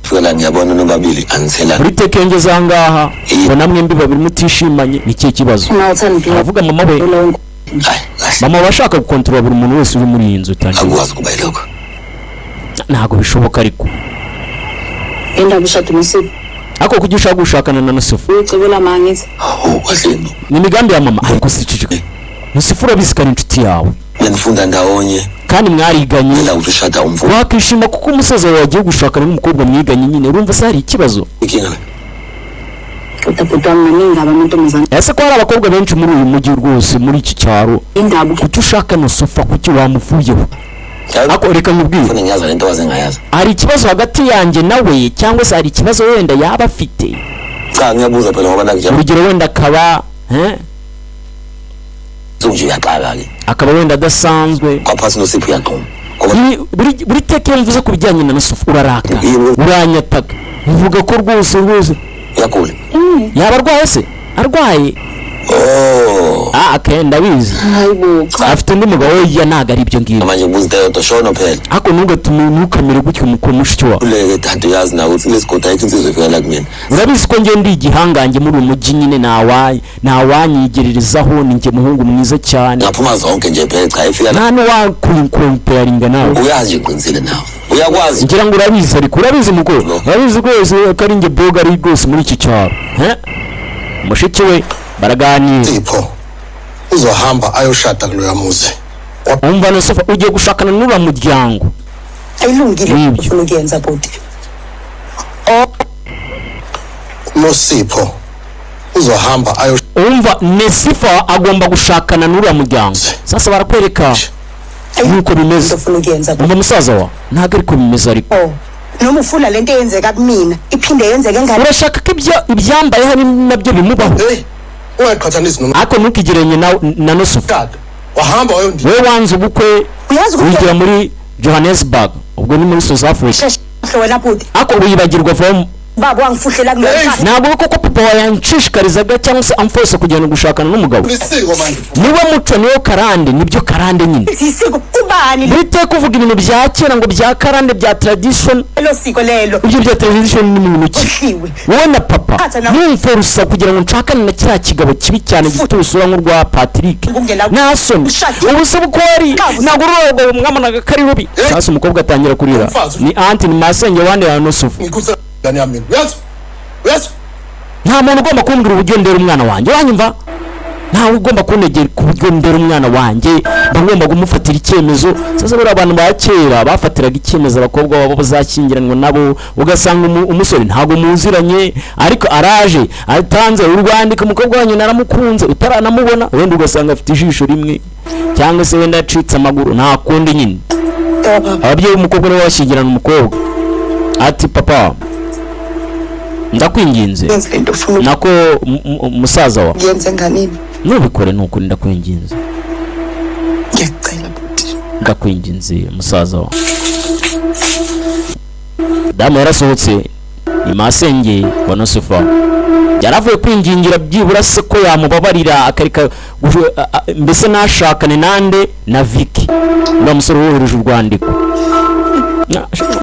fela ngiyabona nobabili angisela uritekengeza ahangaha ngo namwe mbi babiri mutishimanye niki kibazo avuga mama we mama bashaka gukontrola buri muntu wese uri muri iyi nzu akwazi kuba iloko ntago bishoboka ariko enda bushatu Nosipho ako kujya ushaka gushakana na Nosofa ucebela mangithi wasini ni migambi ya mama ariko sicicike Nosofa urabisikana inshuti yawe ngifunda ndawonye kandi mwariganye la ushada umvuko wakishima kuko umusaza wawe agiye gushakana n'umukobwa mwiganye nyine urumva se hari ikibazo ikinga utaputwa mninga abamantombazana ese ko hari abakobwa benshi muri uyu mujyi rwose muri iki cyaro indaba kuki ushaka Nosofa kuki wamuvuyeho ako reka nkubwire funa nyaza lento wazengayaza hari ikibazo hagati yanjye nawe cyangwa se hari ikibazo wenda yaba afite cha ngiyabuza phela ngoba nakujya urugero wenda akaba zonje yaqala ke akaba wenda adasanzwe kwaphasi Nosipho yaqoma buri teke mvuze ku bijyanye na Nosofa uraraka uranyataka uvuga ko rwose yakule yaba arwaye se arwaye Oh. Okay, ndabizi. Hayibo cha. Afite undi mugabo ya naga ari byo ngibyo. Manje nguzitayo toshona phela. Ako nugatume nukamere gutyo mushyo. Kuleke tatu yazi nawe uthi lesikota ikinsizwe fela kumina. Urabizi ko nge ndi igihangange muri umujyi nyine nawanyigererizaho ninjye muhungu mwiza cyane. Ngaphuma zonke nje phela cha ifika la. Nani wakuinkomparinga nawe. Uyazi uqinisile nawe. Uyakwazi. Ngira ngo urabizi ariko urabizi muko. Urabizi rwose ko ari nge boga ari rwose muri iki cyaro. Mushiki we baraganira. Sipho uzohamba ayoshada kuloya muzi. Umva no sofa ugiye gushakana n'ura muryango. ayilungile ufuna ukuyenza bodi. No Sipho uzohamba ayo Umva Nesifa agomba gushakana n'ura muryango. Sasa barakwereka nuko bimeze. Ufuna ukuyenza bodi. Umva musaza wa ntago ariko bimeze ariko. Noma ufuna lento yenzeka kumina iphinde yenzeke ngani? Urashaka ko ibyambaye hari nabyo bimubaho. Uyayiqhathanisa noma Ako ntukigeranye na Nosofa. wahamba wayo ndi. Wewe wanze ubukwe Uyazi wigira muri Johannesburg ubwo ni muri South Africa. wena bodi. Ako wibagirwa from Baba wangifuhlela kulo mfana. ntabwo koko papa wayanshishikarizaga cyangwa se amfose kugenda gushakana n'umugabo. Isiko manje. Niwe muco niyo karande nibyo karande nyine. Isiko ubani Bite kuvuga ibintu bya kera ngo bya karande bya tradition. lo siko lelo. Ibyo bya tradition ni muntu ki. Ushiwe. Wowe na papa numforusa kugira ngo nshakane na kiriya kigabo kibi cyane gifite usura nk'urwa Patrick. Nasoni ubuse bukwari nagurorogo mwamonaga kari rubi. Sasa umukobwa atangira kurira. Ni anti ni masenge wande ya Nosofa. Ngikuza ndani yami. Yes. Nta muntu ugomba kumbwira uburyo ndera umwana wanjye wanyumva. Ntawe ugomba kunegera ku buryo ndera umwana wanjye bagomba kumufatira icyemezo. Sasa bari abantu ba kera bafatiraga icyemezo abakobwa babo bazakingiranwa nabo ugasanga umusore ntago muziranye ariko araje atanze urwandika umukobwa wanyu naramukunze utaranamubona wenda ugasanga afite ijisho rimwe cyangwa se wenda acitse amaguru nta kundi nyine. Ababyeyi umukobwa niwe washyingirana umukobwa ati papa ndakwinginze nako musaza wa Yenze nganini? nubikore nuko ndakwinginze Ngiyacela bodi. ndakwinginze musaza wa damu yarasohotse imasenge wa Nosofa yaravuye kwingingira byibura se ko yamubabarira akarika mbese nashakane nande na Vicky ndo musore wohereje urwandiko.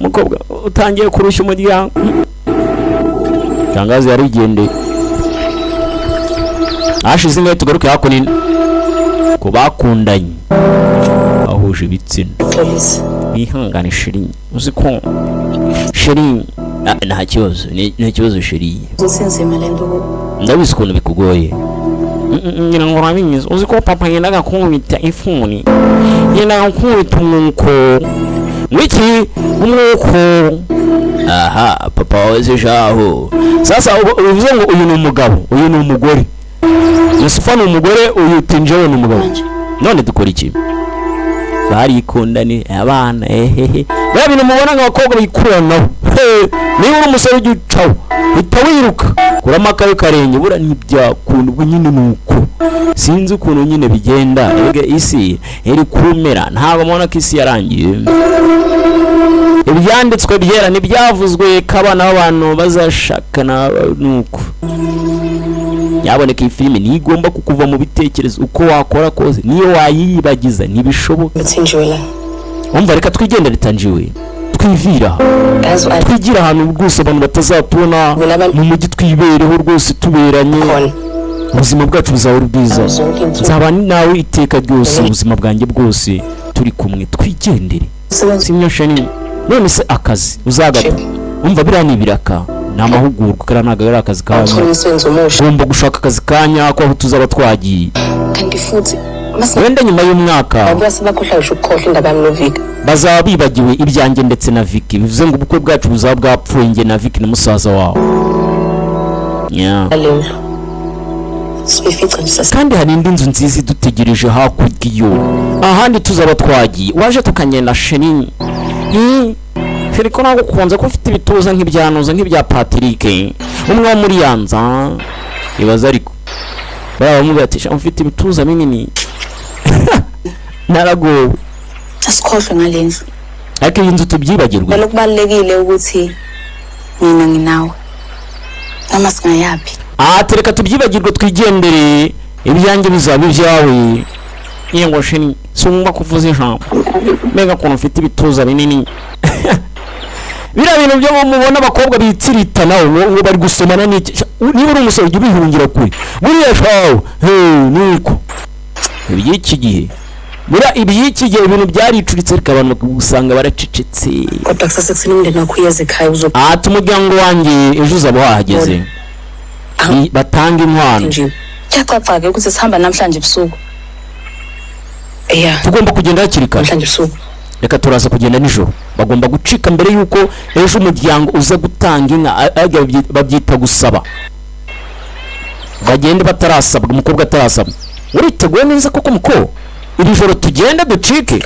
Umukobwa utangiye kurushya umuryango. Tangazo yarigendeye. Ashize imwe tugaruke hakonini ko bakundanye bahuje ibitsina. Police. Ihangane Sheri uzi ko Sheri nta kibazo nta kibazo Sheri Uzinzima lento. ndabizi ukuntu bikugoye. Ngira ngo urabizi uzi ko papa yendaga kunkubita ifuni yendaga kunkubita umwuko wiki umwuko. Aha papa waze jaho. Sasa uvuze ngo uyu ni umugabo uyu ni umugore. Nosofa ni umugore uyu tinjewe ni umugabo. None dukora iki? Barikundani abana bya bintu mubona nk'abakobwa bikurana. Niba uri umusore ugicaho utawiruka kuramaka y'ukarenge bura ntibyakundwa nyine nuko sinzi ukuntu nyine bigenda. Ege isi iri kumera ntabwo mubona ko isi yarangiye. Ibyanditswe byera ntibyavuzwe ko abana b'abantu bazashakana nuko. Yaboneka iyi filime ntigomba kukuva mu bitekerezo uko wakora kose niyo wayibagiza ntibishoboka. Mutsinjwela. Umva reka twigendere tanjiwe twivira twigira ahantu rwose abantu batazatubona mu mujyi twibereho rwose tuberanye ubuzima bwacu buzaba bwiza. Nzaba nawe iteka ryose ubuzima bwanjye bwose turi kumwe twigendere. Simyo Shani none se akazi uzagata umva biriya ni biraka ni amahugurwa kandi ntabwo ari akazi kanya. Ugomba gushaka akazi kanya ko aho tuzaba twagiye Kandi futhi wenda nyuma y'umwaka abase bakhohlasha ukukhohla indaba yami noVicky. bazaba bibagiwe ibyanjye ndetse na Vicky. Bivuze ngo ubukwe bwacu buzaba bwapfuye njye na Vicky n'umusaza wawe. Alelo. Sifica ngisasa. Kandi hari indi nzu nziza idutegereje hakurya iyo ahandi tuzaba twagiye. Waje tukagenda Sheri Sheri ko nagukunze ko ufite ibituza nk'ibyanuza nk'ibya Patrick umwe wo muri yanza ibaza ariko baba mubatisha ufite ibituza binini. Naragowe Asikhohlwe ngalenzi. ariko iyi nzu tubyibagirwe. Lokubalekile ukuthi mina nginawe. Noma singayaphi. Tereka tubyibagirwe twigendere ibyanjye bizaba ibyawe yego shini sumba kuvuza ijambo mega kono ufite ibituza binini bira bintu byo mubona abakobwa bitsiritana ngo bari gusomana n'iki niba uri umusore ujye ubihungira kuri buriya shawo niko iby'iki gihe bura iby'iki gihe ibintu byaricuritse ariko abantu usanga baracecetse kodwa kusase n'indi nakuyeze kaye uzo umuryango wanjye ejo uzaba wahageze batanga inkwano cyatapfaga kuze sihamba namhlanje busuku tugomba kugenda hakiri kare namhlanje busuku reka turaza kugenda nijoro bagomba gucika mbere yuko ejo umuryango uza gutanga inka babyita gusaba bagende batarasabwa umukobwa atarasabwa uriteguye neza koko muko iri joro tugenda ducike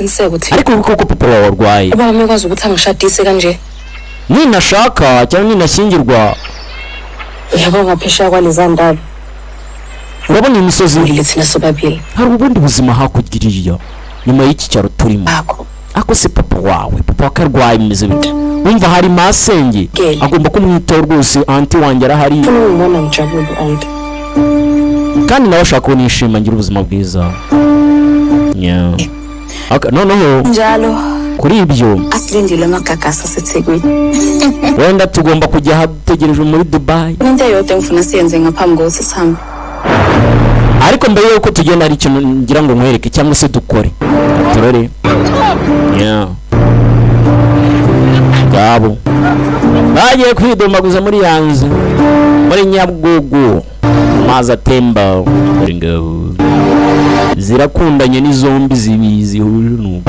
ariko koko papa wawe warwaye baba mwazo gutanga shadise kanje ninashaka cyangwa ninashyingirwa yabonga pesha kwalizandaba urabona imisozi ndetse nasobabili hari ubundi buzima hakugiriye nyuma y'iki cyaro turimo ako se papa wawe papa wakarwaye imeze bite wumva hari masenge agomba kumwitaho rwose anti wanjye arahari n'umwana mujabulu anti kandi nawe ashaka kunishima ngira ubuzima bwiza noneho njalo kuri ibyo asilindile amagagasa seThekwini wenda tugomba kujya hategereje muri Dubai into yote ngifuna siyenze ngaphambi kokuthi sihambe ariko mbere yuko tugenda ari ikintu ngira ngo nkwereke cyangwa se dukore turore gabo bagiye kwidomaguza muri yanze muri Nyabugogo maza temba muri ngabo zirakundanye n'izombi zibizi hujunu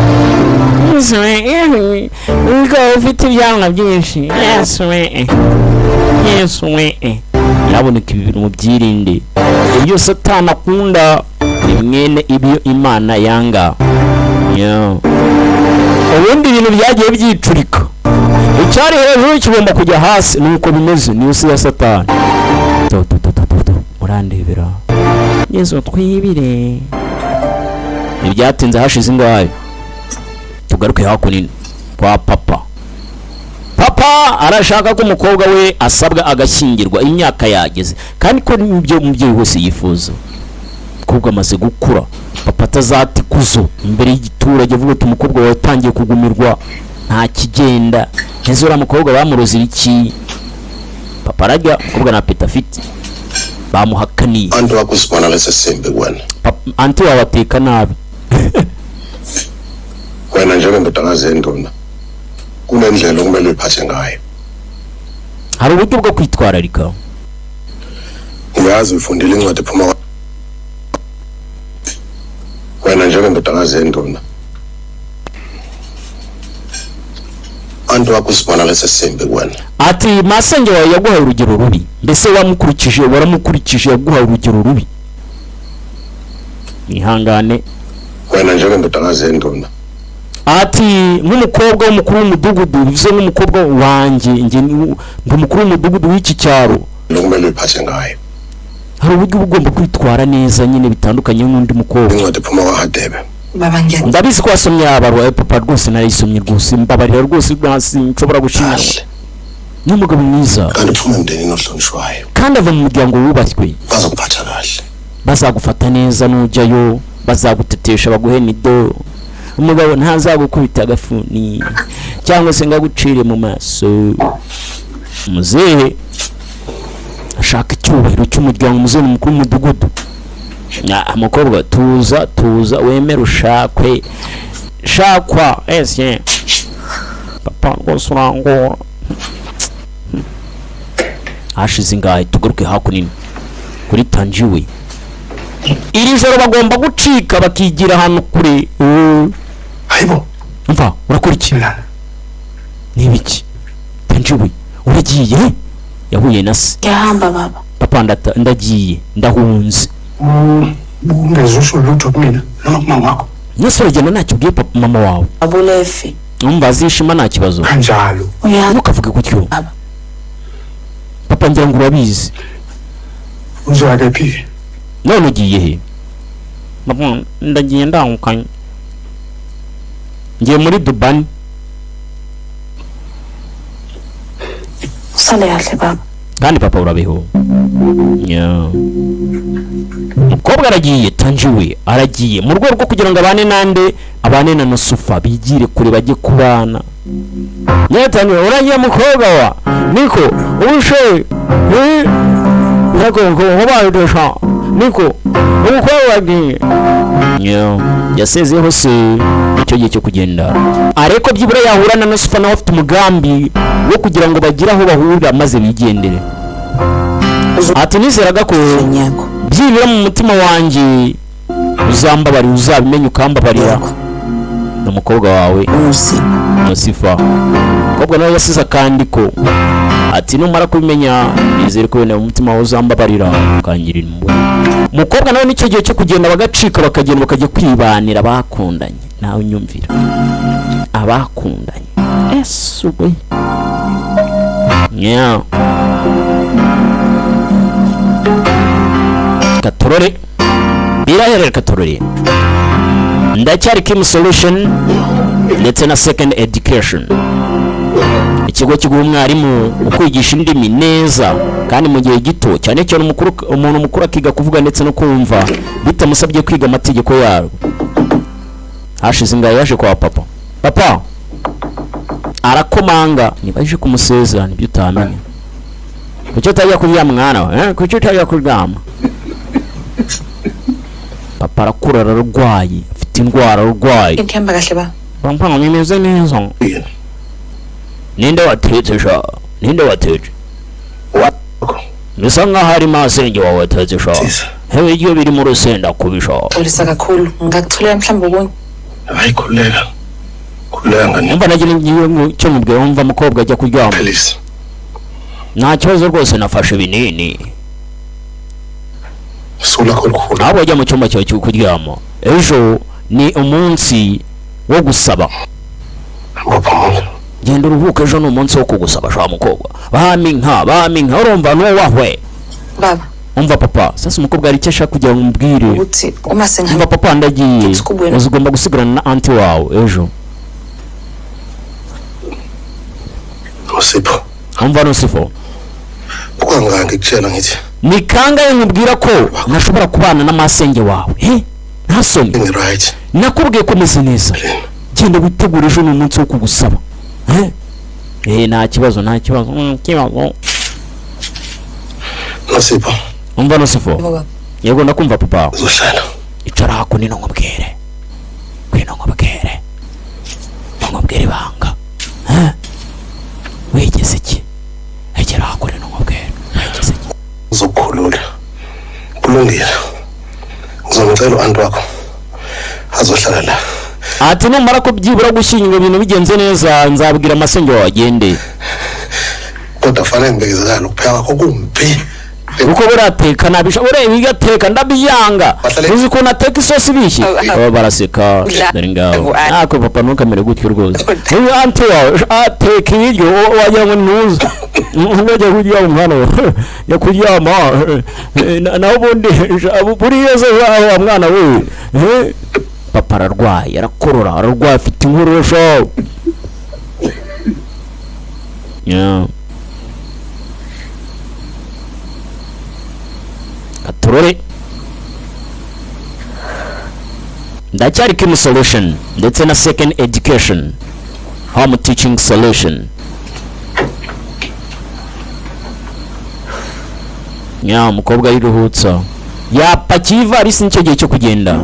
ngo ufite ibyanwa byinshi Yesu we yaboneka ibintu mu byirinde iyo Satani akunda mwene ibyo Imana yanga ubundi ibintu byagiye byicurika icyari hejuru kigomba kujya hasi nuko bimeze niyo si ya Satani murandebera Yesu twibire ibyatinze hashize ingahe tugaruke hakunini kwa papa arashaka ko umukobwa we asabwa agashyingirwa imyaka yageze kandi ko nibyo umubyeyi wese yifuza umukobwa amaze gukura papa atazati kuzo imbere y'igiturage avuga ati umukobwa wawe atangiye kugumirwa nta kigenda ntezora umukobwa bamuroze iki papa arajya umukobwa na peta afite bamuhakaniye anti wakusibona lesesembe wena anti wabateka nabi wena njengombutakazi enduna kunendlela okumele uphathe ngayo hari uburyo bwo kwitwararika uyazi ufundile incwadi phuma wena njengombutakazi enduna anti wakusibona lesesembe wena ati masenge wawe yaguhaye urugero rubi mbese waramukurikije yaguhaye urugero rubi ihangane wena njengombutakazi enduna ati nk'umukobwa w'umukuru w'umudugudu bivuze nk'umukobwa wanjye nge umukuru w'umudugudu w'iki cyaro ngokumele uphathe ngayo hari uburyo ugomba kwitwara neza nyine bitandukanye n'undi mukobwa incwadi phuma kwaHadebe baba ngene ndabizi ko wasomye abarwaye papa rwose narayisomye rwose mbabarira rwose rwasi nshobora gushimira n'umugabo mwiza kandi phuma ndeni nohlonishwayo kandi ava mu muryango wubashywe bazakuphatha kahle bazagufata neza nujyayo bazagutetesha baguhe nido umugabo ntazagukubita agafuni cyangwa se ngagucire mu maso muzehe ashaka icyubahiro cy'umuryango muzehe mukuru w'umudugudu umukobwa tuza wemera ushakwe shakwa ese papa rwose urangora hashize ingahe tugaruke hakunini kuri tanjiwe iri joro bagomba gucika bakigira ahantu kure hayibo umva urakora iki nibiki tanjiwe uragiye yahuye na se yahamba baba papa ndagiye ndahunze ungezusho lutho kumina noma kuma wakho nase uragenda ntacyo ubwiye papa mama wawe abulefi umva azishima nta kibazo kanjalo ntukavuge gutyo papa ngira ngo urabizi uzwake phi none ugiye he papa ndagiye ndahukanye ngiye muri Dubai usale kahle baba kandi papa urabeho. Umukobwa aragiye, Tanjiwe aragiye mu rwego rwo kugira ngo abane nande, abane na Nusufa bigire kure bajye kubana. Tanjiwe uragiye mukobwa wa niko ubushe nako nkobaridesha niko umukobwa wagiye. Yasezeho se icyo gihe cyo kugenda, ariko byibura yahura na Nusufa nawe afite umugambi wo kugira ngo bagire aho bahurira maze bigendere. Ati nizeraga ko byibura mu mutima wanjye uzambabarira, uzabimenya ukambabarira n'umukobwa wawe Nusufa. Umukobwa nawe yasize kandi ko ati numara kubimenya nizere ko wenda mu mutima wawe uzambabarira ukangirira impuhwe. Umukobwa nawe nicyo gihe cyo kugenda bagacika bakagenda bakajya kwibanira bakundanye. Nawe unyumvira abakundanye esubwe Katorore biraherera Katorore ndacyari Kim Solution ndetse na Second Education, ikigo kiguha umwarimu ukwigisha indimi neza kandi mu gihe gito, cyane cyane umuntu mukuru akiga kuvuga ndetse no kumva bitamusabye kwiga amategeko yarwo. Hashize ingahe yaje kwa papa arakomanga nibaje kumusezera nibyo utamenya. Kucyo utajya kuryama mwana we, kucyo utajya kuryama. Papa arakura ararwaye, afite indwara arwaye. Intemba gasheba Papa nimeze neza. Ninde watetse sha? Ninde watetse? Bisa nkaho hari masenge wawe watetse sha. Hewe ibyo biri mu rusenda kubisha. Polisa kakhulu ngakutholela mhlawumbe ubunye. Hayi khuleka ngani. Umva nagira ngiyo cyo mubwira umva mukobwa ajya kuryama. Please. Nta kibazo rwose nafashe binini. Sula khulu. Abo ajya mu cyumba cyawe cyo kuryama. Ejo ni umunsi wo gusaba. Genda uruhuke, ejo ni umunsi wo kugusaba sha mukobwa. Baminka urumva no wahwe. Baba Umva papa, sasa umukobwa ari cyashaka kugira ngo umbwire. uthi uma senga Umva papa ndagiye. Uzigomba gusigarana na auntie wawe ejo. Nusufa. Umva Nusufa. Kwanga ngicela ngithi. Ni kangahe nkubwira ko nashobora kubana na masenge wawe? Ntasoni. Ni right. Nakubwiye ko meze neza. Genda witegura ejo ni umunsi wo kugusaba. Nta kibazo. Kibazo. Nusufa. Umva Nusufa. Yego ndakumva papa. Ushana. Icara hako nino nkubwire. Kwino nkubwire. Nkubwire banga. Wigeze iki? Egera hako nino nkubwire. Wigeze iki? Uzokhulula. Kulungile. Ngizomcela uantu wakho azohlala la. Ati numara ko byibura gushyinga ibintu bigenze neza nzabwira amasenge wawe agende. Kodwa fanele ngibekezela ukupheka kokumbi. Uko burateka nabisha ureba igateka ndabiyanga. Uzi ko nateka isosi bishi. Baraseka dore ngaho. Ako papa ntukamere gutyo rwose. Uyu auntie wawe ateka ibiryo wagira ngo ntuza. Ngajya kurya umwana we. Ya kuryama. Naho ubundi buriya se wa mwana we. Papa ararwaye arakorora ararwaye afite inkorosho. Katorore ndacyari Kim Solution ndetse na Second Education Home Teaching Solution. Mukobwa ariruhutsa yapakiye ivarisi nicyo gihe cyo kugenda.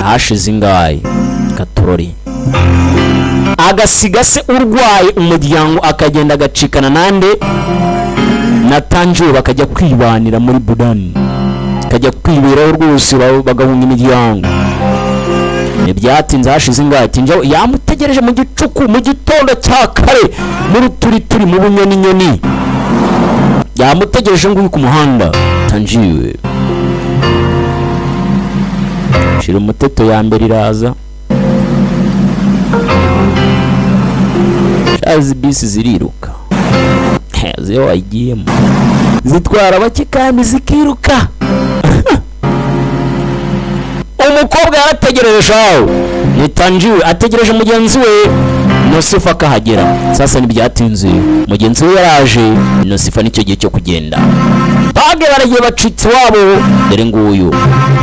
Hashize ingahe Katorore agasiga se urwaye umuryango akagenda agacikana nande na Tanjiwe bakajya kwibanira muri Budani, kajya kwiberaho rwose bagahunga imiryango. Ntibyatinze hashize ingahe Tanjiwe yamutegereje mu gicuku mu gitondo cya kare muri turi mu bunyoni yamutegereje ngo uri ku muhanda. Tanjiwe shira umuteto ya mbere iraza, shazi bisi ziriruka ziyo wagiyemo zitwara bake kandi zikiruka. Umukobwa yarategereje shaho ni Tanjiwe ategereje mugenzi we Nosifa akahagera. Sasa ntibyatinze mugenzi we yaraje, Nosifa nicyo gihe cyo kugenda. Bage baragiye bacitse wabo, dore nguyu.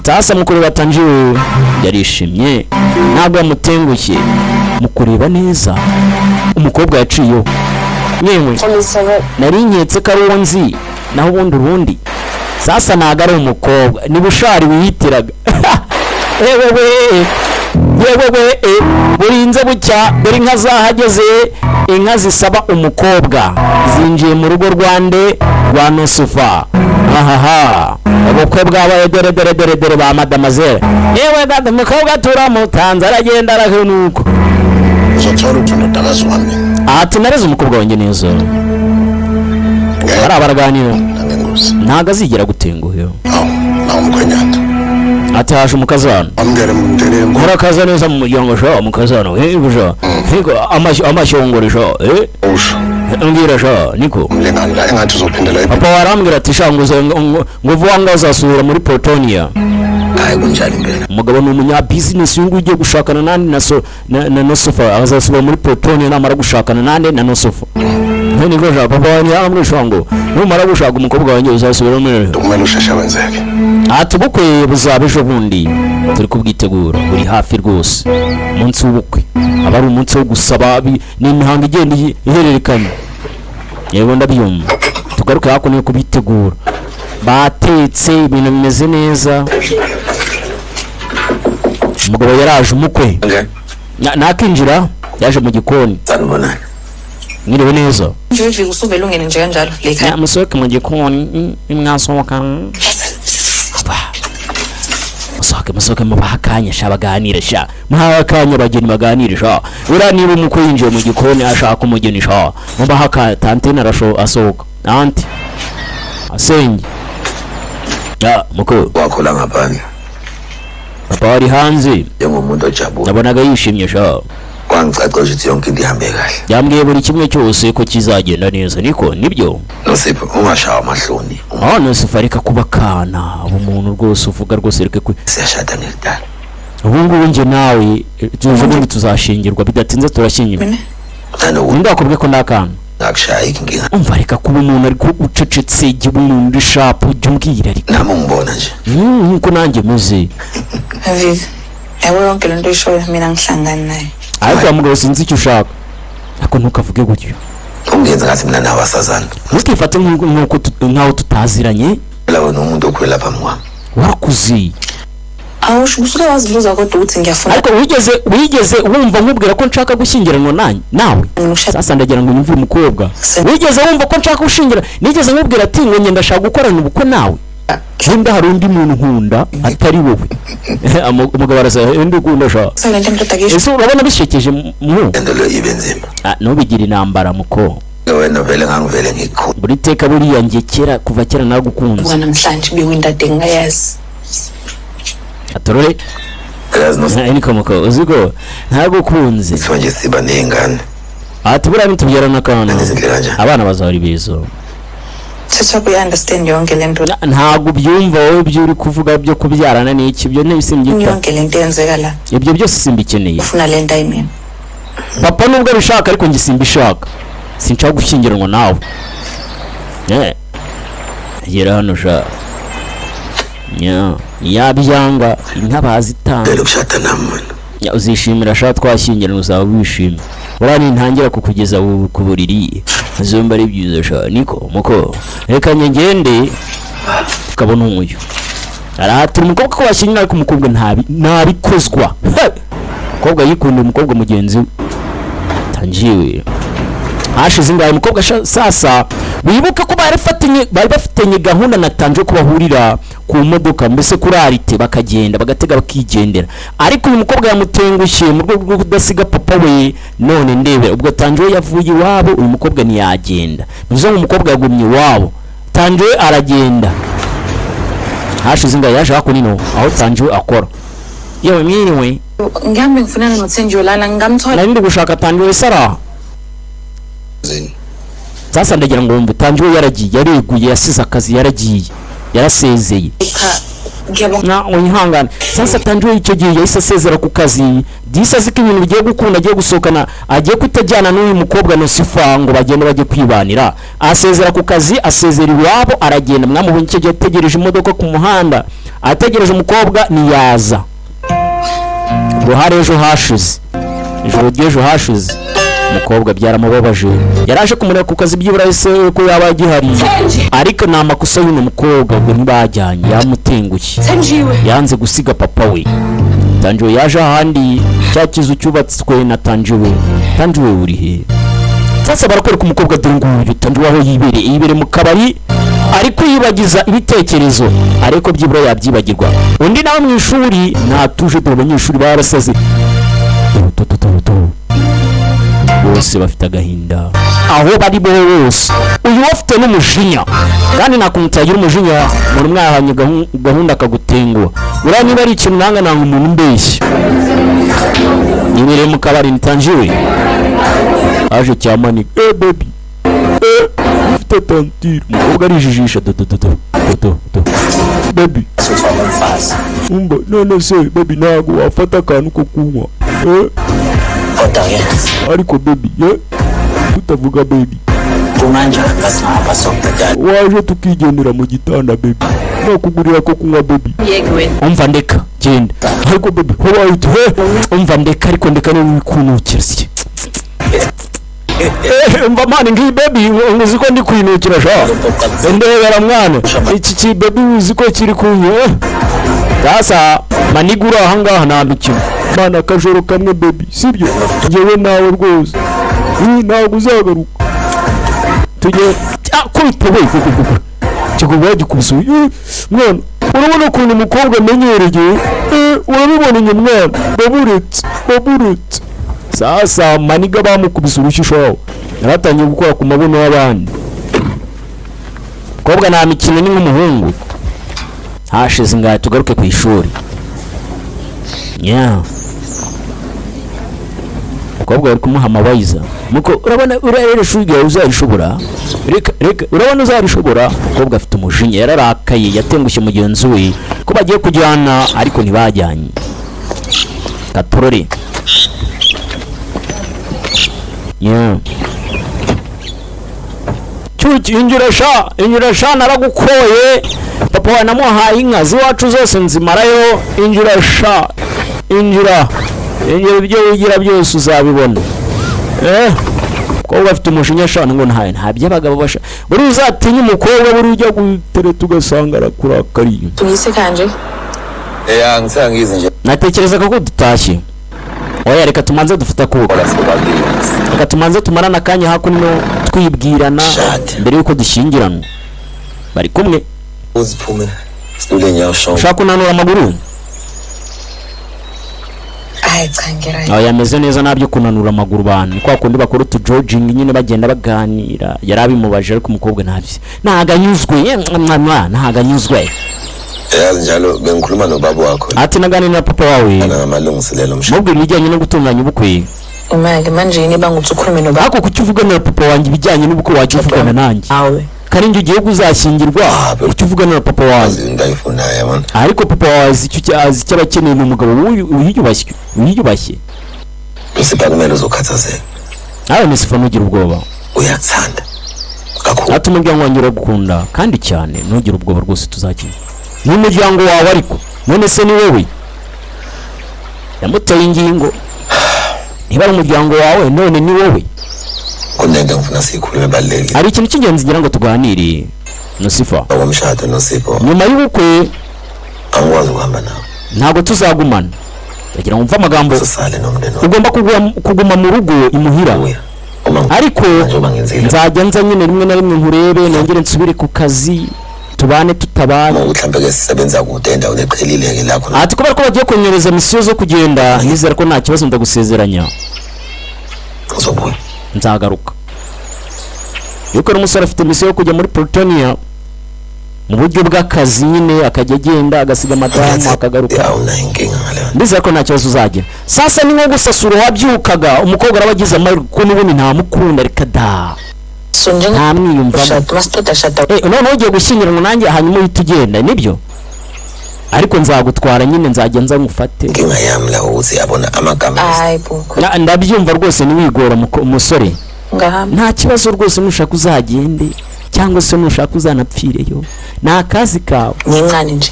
Sasa mukuru batangiwe yarishimye, ntabwo yamutengushye mu kureba neza umukobwa yaciyeho. Yewe nari nketse ko ari uwo nzi naho ubundi sasa ntago ari umukobwa, ni Bushari wihitiraga. yewe burinze bucya, dore inka zahageze, inka zisaba umukobwa zinjiye mu rugo rwa Nosifa. Ahaha, ubukwe bwabaye, dore ba madamazere. Yewe dada umukobwa turamutanze, aragenda arahenuka. Uzothola uthando Agasobani. Ati nareze umukobwa wanjye neza. Baraganira. Ntago azigera gutenguha. Naho mukwenyata. Ati haje umukazana. Ambwira mundere ngo urakaza neza mu muryango sha umukazana. Buja. Niko amashongore sha. usho. Ngira sha niko. Mlengana engathi uzophindela Papa warambwira ati sha nguvu wanga uzasubira muri Protonia. hayi kunjani mbere. Umugabo ni umunya business yungu ugiye gushakana nandi na Nosifa, azasubira muri Protonia namara gushakana nande na Nosifa. None ngo ja papa wani yaramwisha ngo numara gushaka umukobwa wanjye uzasubira muri Kumele ushasha wenzeke. ati ubukwe buzaba ejo bundi, turi kubwitegura buri hafi rwose. Umunsi w'ubukwe aba ari umunsi wo gusaba, ni imihango igenda ihererekanya. Yego ndabyumva, tugaruke hakuno yo kubitegura. Batetse ibintu bimeze neza. Umugabo yaraje umukwe nakinjira, yaje mu gikoni. Sanibona. Mwiriwe neza. Nje usuvela ungene nje kanjalo lekhaya. Ya musoke mu gikoni imwasohoka. Musoke mubahakanya sha baganire sha. Muhakanya bageni baganire sha. Ura niba umukwe yinjiye mu gikoni ashaka umugeni sha. Mubahaka tante narasho asohoka. Anti. Asenge. Ya muko Wakhola ngaphandle. papa wari hanze. Njengomuntu ojabula. Nabonaga yishimye sha. Kwangicaca ukuthi yonke into ihambe kahle. Yambwiye buri kimwe cyose ko kizagenda neza. Niko nibyo. Nosipho ungashawa amahloni. Nosifa reka kubakana umuntu rwose uvuga rwose reke siyashada ngedala. Ubungu nje nawe tuvuga tuzashingirwa bidatinze turashyingirwa. Ndakubwiye ko nakana Nakushaya inkinga. umva reka kuba umuntu ariko ucecetse igihe umuntu rishapu byumbwira ariko Nami ngibona nje. nkuko nanjye muze. Aviv. Ewe yonke lento ishoyo mina ngihlangana naye. Ariko amugabo sinzi icyo ushaka. Ariko ntukavuge gutyo. Ungenza ngathi mina nawe asazana. Ntukifate nkaho tutaziranye. Lawe nomuntu okhwela phambi kwami. Warakuzi. Awusho usuke wazibuza kodwa ukuthi ngiyafuna. Ariko wigeze wumva nkubwira ko nshaka gushyingiranwa nawe. Sasa ndagira ngo nyumve umukobwa. Wigeze wumva ko nshaka gushingira? Nigeze nkubwira ati ngo ngenda shaka gukorana ubukwe nawe. Wenda hari undi muntu nkunda atari wowe. Umugabo arasa undi ukunda sha. Salente mtotakisho. Ese urabona bishekeje mu. Ndelo ibenzima. Nubigira intambara muko. Wena vele ngangivele ngikho. Buri teka buriya ngiye kera kuva kera nagukunze. Bwana namhlanje biwinda dengayazi. Atorore. Niko muko uziko ntagukunze. Sonje siba nengane. Ati buriya bitubwira nakana. Nezindlela nje. Abana bazari bizo. Sasa ku understand yonke lento. Ntago byumva wowe byo uri kuvuga byo kubyarana n'iki byo ntibisimbyita. Yonke lento yenzeka la. Ibyo byose simbikeneye. Ufuna le ndayimini. Papa nubwo abishaka ariko ngi simbishaka. Sinshaka gushyingiranwa nawe. Yera hano sha. Yabyanga inka bazitanga. Ndelo kushata namwe. Uzishimira sha twashyingiranwa uzaba wishimye. Urani ntangira kukugeza ku buriri. Azomba ari byiza sha niko muko. Reka ngende tukabona umuyo. Arahata umukobwa ko washyingira ariko umukobwa ntabikozwa. Umukobwa yikunda umukobwa mugenzi tangiwe. Hashize ngaye umukobwa sasa wibuka ko bari bafitanye gahunda natanje ko bahurira ku modoka mbese kuri arite bakagenda bagatega bakigendera, ariko uyu mukobwa yamutengushye mu rwego rwo kudasiga papa we. None ndebe ubwo Tanjwe yavuye iwabo uyu mukobwa ntiyagenda, bivuze ngo umukobwa yagumye iwabo, Tanjwe aragenda. Hashize ngaye yaje hakunino aho Tanjwe akora. Yewe mwiriwe Ngihambe ngifunana noThenjiwe lana ngamthola. nari ndi gushaka Tanjwe sara. Sasa ndagira ngo umbe Tanjwe yaragiye yareguye yasize akazi yaragiye yarasezeye. Ngiyabonga. Na unyihangane sasa Tanjwe icyo gihe yahise asezera ku kazi disa ziko ibintu bigiye gukunda agiye gusohokana agiye kutajyana n'uyu mukobwa Nosifa ngo bagende bajye kwibanira asezera ku kazi asezera iwabo aragenda mwamubonye icyo gihe ategereje imodoka ku muhanda ategereje umukobwa niyaza ruhare ejo hashize ijoro ry'ejo hashize umukobwa byaramubabaje yaraje kumureba ku kazi byibura ese ko yaba gihari ariko nta makosa y'uno mukobwa ngo ntibajyanye yamutengushye yanze gusiga papa we Tanjiwe yaje ahandi cya kizu cyubatswe na Tanjiwe uri he sasa barakwereka umukobwa dore nguyu Tanjiwe aho yibere mu kabari ariko yibagiza ibitekerezo ariko byibura yabyibagirwa undi nawe mu ishuri natuje dore abanyeshuri barasaze bose bafite agahinda aho bari bose uyu wafite n'umujinya kandi nakumutagira umujinya muri mwahanye gahunda akagutengwa ura niba ari ikintu nanga nanga umuntu mbeshye nibereye mu kabari Tanjiwe aje cyamani baby ufite tantire umukobwa arijijisha do baby umba none se baby ntago wafata akantu ko kunywa ariko baby tutavuga baby waje tukigendera mu gitanda baby nakugurira ko kunywa baby umva ndeka genda ariko baby umva ndeka ariko ndeka no wikunukira umva mani ngi baby uzi ko ndi kwinukira sha ndebera mwana iki baby uzi ko kiri kunywa sasa manigura ahangaha nambikira mana kajoro kamwe baby sibyo ngewe nawe rwose ntabwo uzagaruka tujye kwita we kigubwa gikubuso mwana urabona ukuntu umukobwa amenyereye urabibona nye mwana baburetse sasa maniga bamukubise urushisho naratangiye gukora ku mabuno y'abandi kobwa nta mikino ni nk'umuhungu hashize ngaye tugaruke ku ishuri umukobwa bari kumuha amabayiza nuko urabona urarere ishuri ryawe uzarishobora reka urabona uzarishobora umukobwa afite umujinya yararakaye yatengushye mugenzi we ko bagiye kujyana ariko ntibajyanye katorore injira sha naragukoye papa wa namuhaye inka ziwacu zose nzimarayo injira ibyo wigira byose uzabibona ko bafite umujinya shana ngo nta by'abagabo basha buri uzatinya umukobwa buri ujya gutereta ugasanga arakurakariye Tuyise kanje nsangize nje natekereza ko dutashye oya reka tumanze dufata ko reka tumanze tumarana kanya hakuno twibwirana mbere yuko dushyingiranwa bari kumwe uzipfume stule nyasho ushaka kunanura amaguru yameze neza nabyo kunanura amaguru bantu kwa kundi bakora utu jogging nyine bagenda baganira yarabimubaje ariko umukobwa ntaganyuzwe ntaganyuzwe njalo bengikhuluma nobaba wakho ati naganira na papa wawe amalungiselelo mubwo ibijyanye no gutunganya ubukwe imali manje niba ngutsukhume nobaba ako kucyuvugana na papa wanjye ibijyanye n'ubukwe wacuvugana nanjye kari nje ugiye kuzashyingirwa ucyuvugana na papa wawe ndayifuna yabona ariko papa wawe azi cyabakeneye mu mugabo uyiyubashye usipakumele uzokhathazeka nawe Nosifa nugira ubwoba uyatsanda ati umuryango wanjye uragukunda kandi cyane nugira ubwoba rwose tuzakina n'umuryango wawe ariko none se ni wowe yamuteye ingingo niba ari umuryango wawe none ni wowe kunenda ngifuna sikhulume baleki ari ikintu cy'ingenzi ngira ngo tuganire Nosifa abamshado Nosipho nyuma y'ubukwe angwazi kuhamba nawe ntabwo tuzagumana ndagira ngo mva amagambo ugomba kuguma mu rugo imuhira ariko nzajya nza nyine rimwe na rimwe nkurebe nongere nsubire ku kazi tubane tutabana mhlawumbe sisebenza kude ndawo neqhelile lakho ati kuba ko bagiye kunyereza misiyo zo kugenda nizera ko nta kibazo ndagusezeranya uzobuye nzagaruka yuko umusore afite misiyo yo kujya muri Pretonia mu buryo bw'akazi nyine akajya agenda agasiga amadamu akagaruka ndizera ko nta kibazo uzagira sasa ni nko gusasura wabyukaga umukobwa arabagize amahirwe ko n'ubundi ntamukunda reka da nta mwiyumvamo none ugiye gushyingiranwa nanjye hanyuma uhita ugenda nibyo ariko nzagutwara nyine nzajya nza ngufate inkinga yami la ukuthi yabona amagama hayi bukho ndabyumva rwose niwigora umusore ngahamba nta kibazo rwose nushaka uzagende cyangwa se nushaka uzanapfireyo nta kazi kawe ngincane nje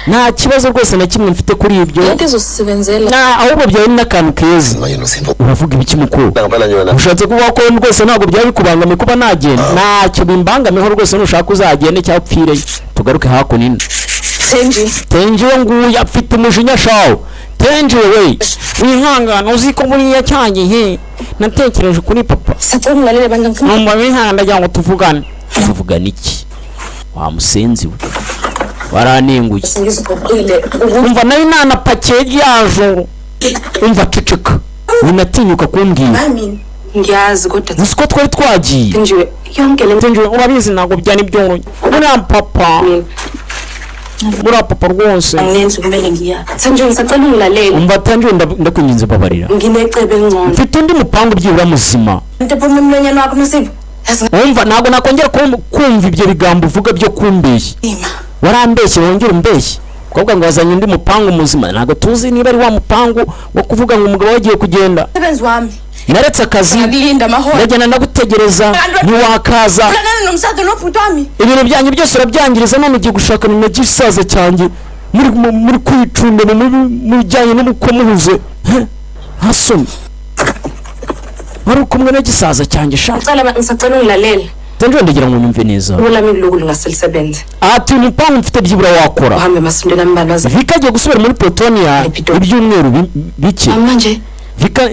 nta kibazo rwose na kimwe mfite kuri ibyo ndizosebenzela ahubwo byawe n'akantu keza uravuga ibiki mukuru ushatse kuvuga ko rwose ntabwo byari bikubangamiye kuba nagenda ntacyo bimbangamiyeho rwose nushaka uzagende cyangwa upfireyo tugaruke hakuno tenji we nguyu afite umujinya shawo tenji we wihangana uzi ko buriya cyangiye natekereje kuri papa numva wihangana ndagira ngo tuvugane iki wa musenzi we waranenguye umva nayo nanapakiye ryajo umva ceceka winatinyuka kumbwira ngiyazi kodwa uzi ko twari twagiye tenji we urabizi ntabwo byari byoroshye buriya papa rwose ngenzi kumele ngiya sanje ngisacela ungilalele umva tanjwe ndakunyinze babarira nginecebe ngcono mfite undi mupango byibura muzima ntepoma umlonyana wakho Masibo umva ntabwo nakongera kumva ibyo bigambo uvuga byo kumbeshya warambeshye wongera umbeshye kobwa ngo wazanye undi mupango muzima ntabwo tuzi niba ari wa mupango wo kuvuga ngo umugabo wagiye kugenda sebenzi wami naretse akazi ndagenda ndagutegereza ntiwakaza ibintu byanjye byose urabyangiriza none ugiye gushakana na gisaza cyanjye muri kwicunda mu bijyanye n'uko muhuze hasoni wari ukumwe na gisaza cyanjye ngisacela ungilalele tenjwe ndagira ngo nyumve neza ulami lokhu lungaselisebenze ati umupango mfite byibura wakora uhambe masondela mbalwaza vikagiye gusubira muri Pretonia ibyumweru bike manje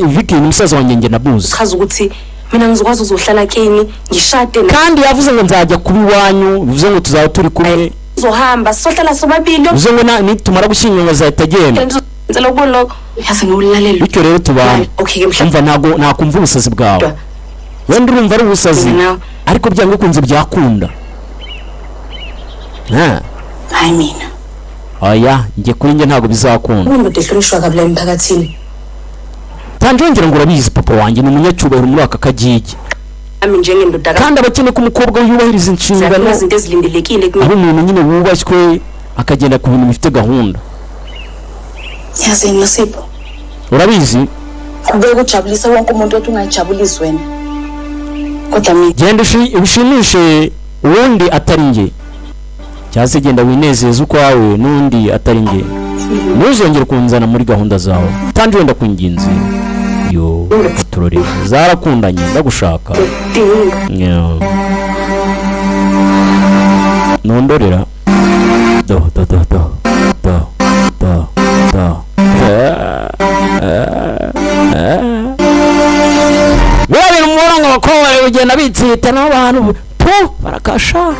Viki ni umusaza wanjye nge nabuze chaza ukuthi mina ngizokwazi uzohlala kini ngishade kandi yavuze ngo nzajya kuba iwanyu bivuze ngo tuzaba turi kumwe uzohamba sohlala sobabili bivuze ngo nitumara gushyingirwa azahitagenda ngicela ukubona yazi ngiwulalela bityo rero tubane umva nakumva ubusazi bwawe wenda urumva ari ubusazi ariko byanga ukunze byakunda I mean oya nge kuri nge ntabwo bizakunda umudehlushwa kabla emphakathini tanjongera ngo urabizi papa wanjye ni umunyacyubahiro muri aka kagigi ami njengendodaka kandi abakene ko umukobwa yubahiriza inshingano izinto ezilindelekile ari umuntu nyine wubashywe akagenda ku bintu bifite gahunda yazi Masibo urabizi kube kujabulisa wonke umuntu othi ungajabulisi wena kodwa mina genda ushimishe uwundi atari nge cyase genda winezeze ukwawe n'undi atari nge ntuzongere kunzana muri gahunda zawe tanjwe ndakwinginze yo turore zarakundanye ndagushaka nondorera do bari umuranga bakora ugenda bitsita n'abantu barakasha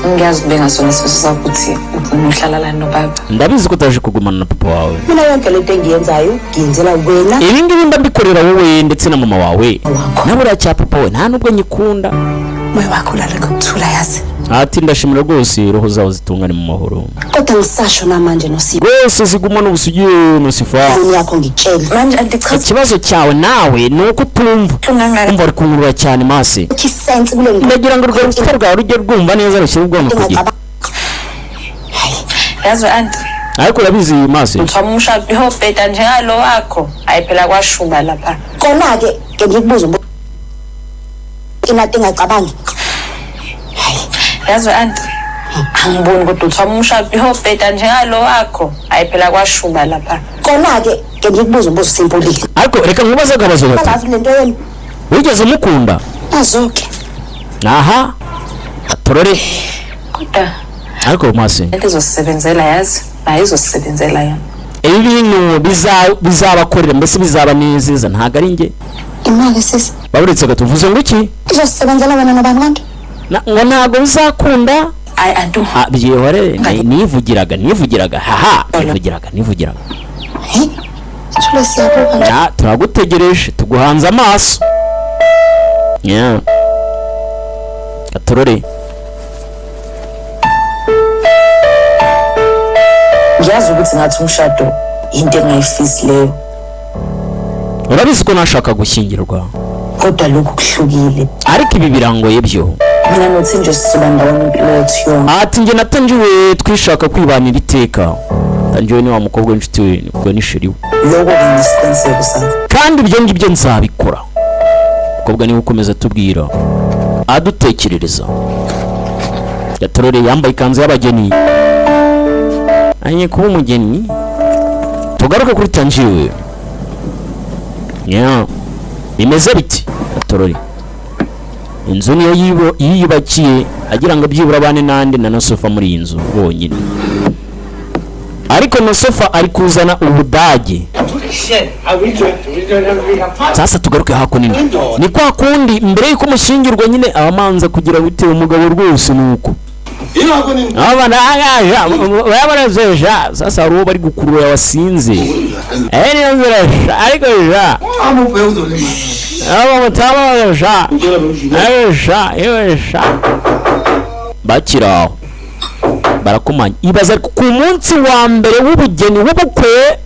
ngiyazi benga sona sisakuthi ufuna uhlala la nobaba ndabizi ko utaje kugumana na papa wawe mina yonke lento engiyenzayo ngiyenzela wena ibi ngibi ndabikorera wowe ndetse na mama wawe nabura cya papa we nta nubwo nyikunda moyo wakho ulaleka ukuthula yazi ati ndashimira rwose roho zawe zitungane mu mahoro kodwa ngisasho namanje Nosibo rwose ziguma n'ubusugiye Nosifa phone yakho ngitshela manje andichaza ikibazo cyawe nawe ni uko utumva umva ari kunkurura cyane mase ikisense kule ndagira ngo urwo rupfu rwawe rujye rwumva neza rushyire ubwonko ku gihe yazi anti ariko urabizi mase uthoma umshado ihobheda njengalo wakho ayiphela kwashuma lapha kona ke ngikubuza inathi ngacabangi yazi anti angiboni kodwa uthoma umshado ihobheda njengalo wakho ayiphela kwashuma lapha kona ke ngikubuza umbuzo simpulile ariko reka nkubaze akabazo gato ngazi lento yena wigeze mukunda azoke aha torore kodwa ariko mase izosebenzela yazi nayo izosebenzela yona ibintu bizabakorera mbese bizaba neza ntago ari nge imali sisi baburetse gatuvuze ngo iki izosebenzela wena nabantu kandi ngo ntago bizakunda I do byehore nivugiraga haha nivugiraga tule siyabuka turagutegereje tuguhanze amaso gatorore ngiyazi ukuthi ngathi umshado into engayifisi leyo urabizi ko nashaka gushyingirwa kodwa lokhu kuhlukile ariko ibi birangoye byo mina nothi nje sizoba ndawona impilo yethu yonke ati nge natangiwe twishaka kwibanira iteka tangiwe ni wa mukobwa w'inshuti we ubwo ni sheri we Yogo indispensible sana. kandi ibyo ngibyo nzabikora. Umukobwa niwe ukomeza tubwira adutekerereza. Gatorore yambaye ikanzu y'abageni anye kuba umugeni. Tugaruke kuri tangiwe. Bimeze biti Gatorore inzu niyo yiyubakiye agira ngo byibura abane nande na sofa muri iyi nzu bonyine, ariko na sofa ari kuzana ubudage. Sasa tugaruke hakunini ni kwa kundi mbere yuko mushingirwa nyine abamanza kugira bite umugabo rwose nuko abana agaja bayabarezeja. Sasa rubo bari gukurura wasinze niyo nzira ariko ja abo mutabaja ayesha bakiraho barakomanya. Ibaza ku munsi wa mbere w'ubugeni w'ubukwe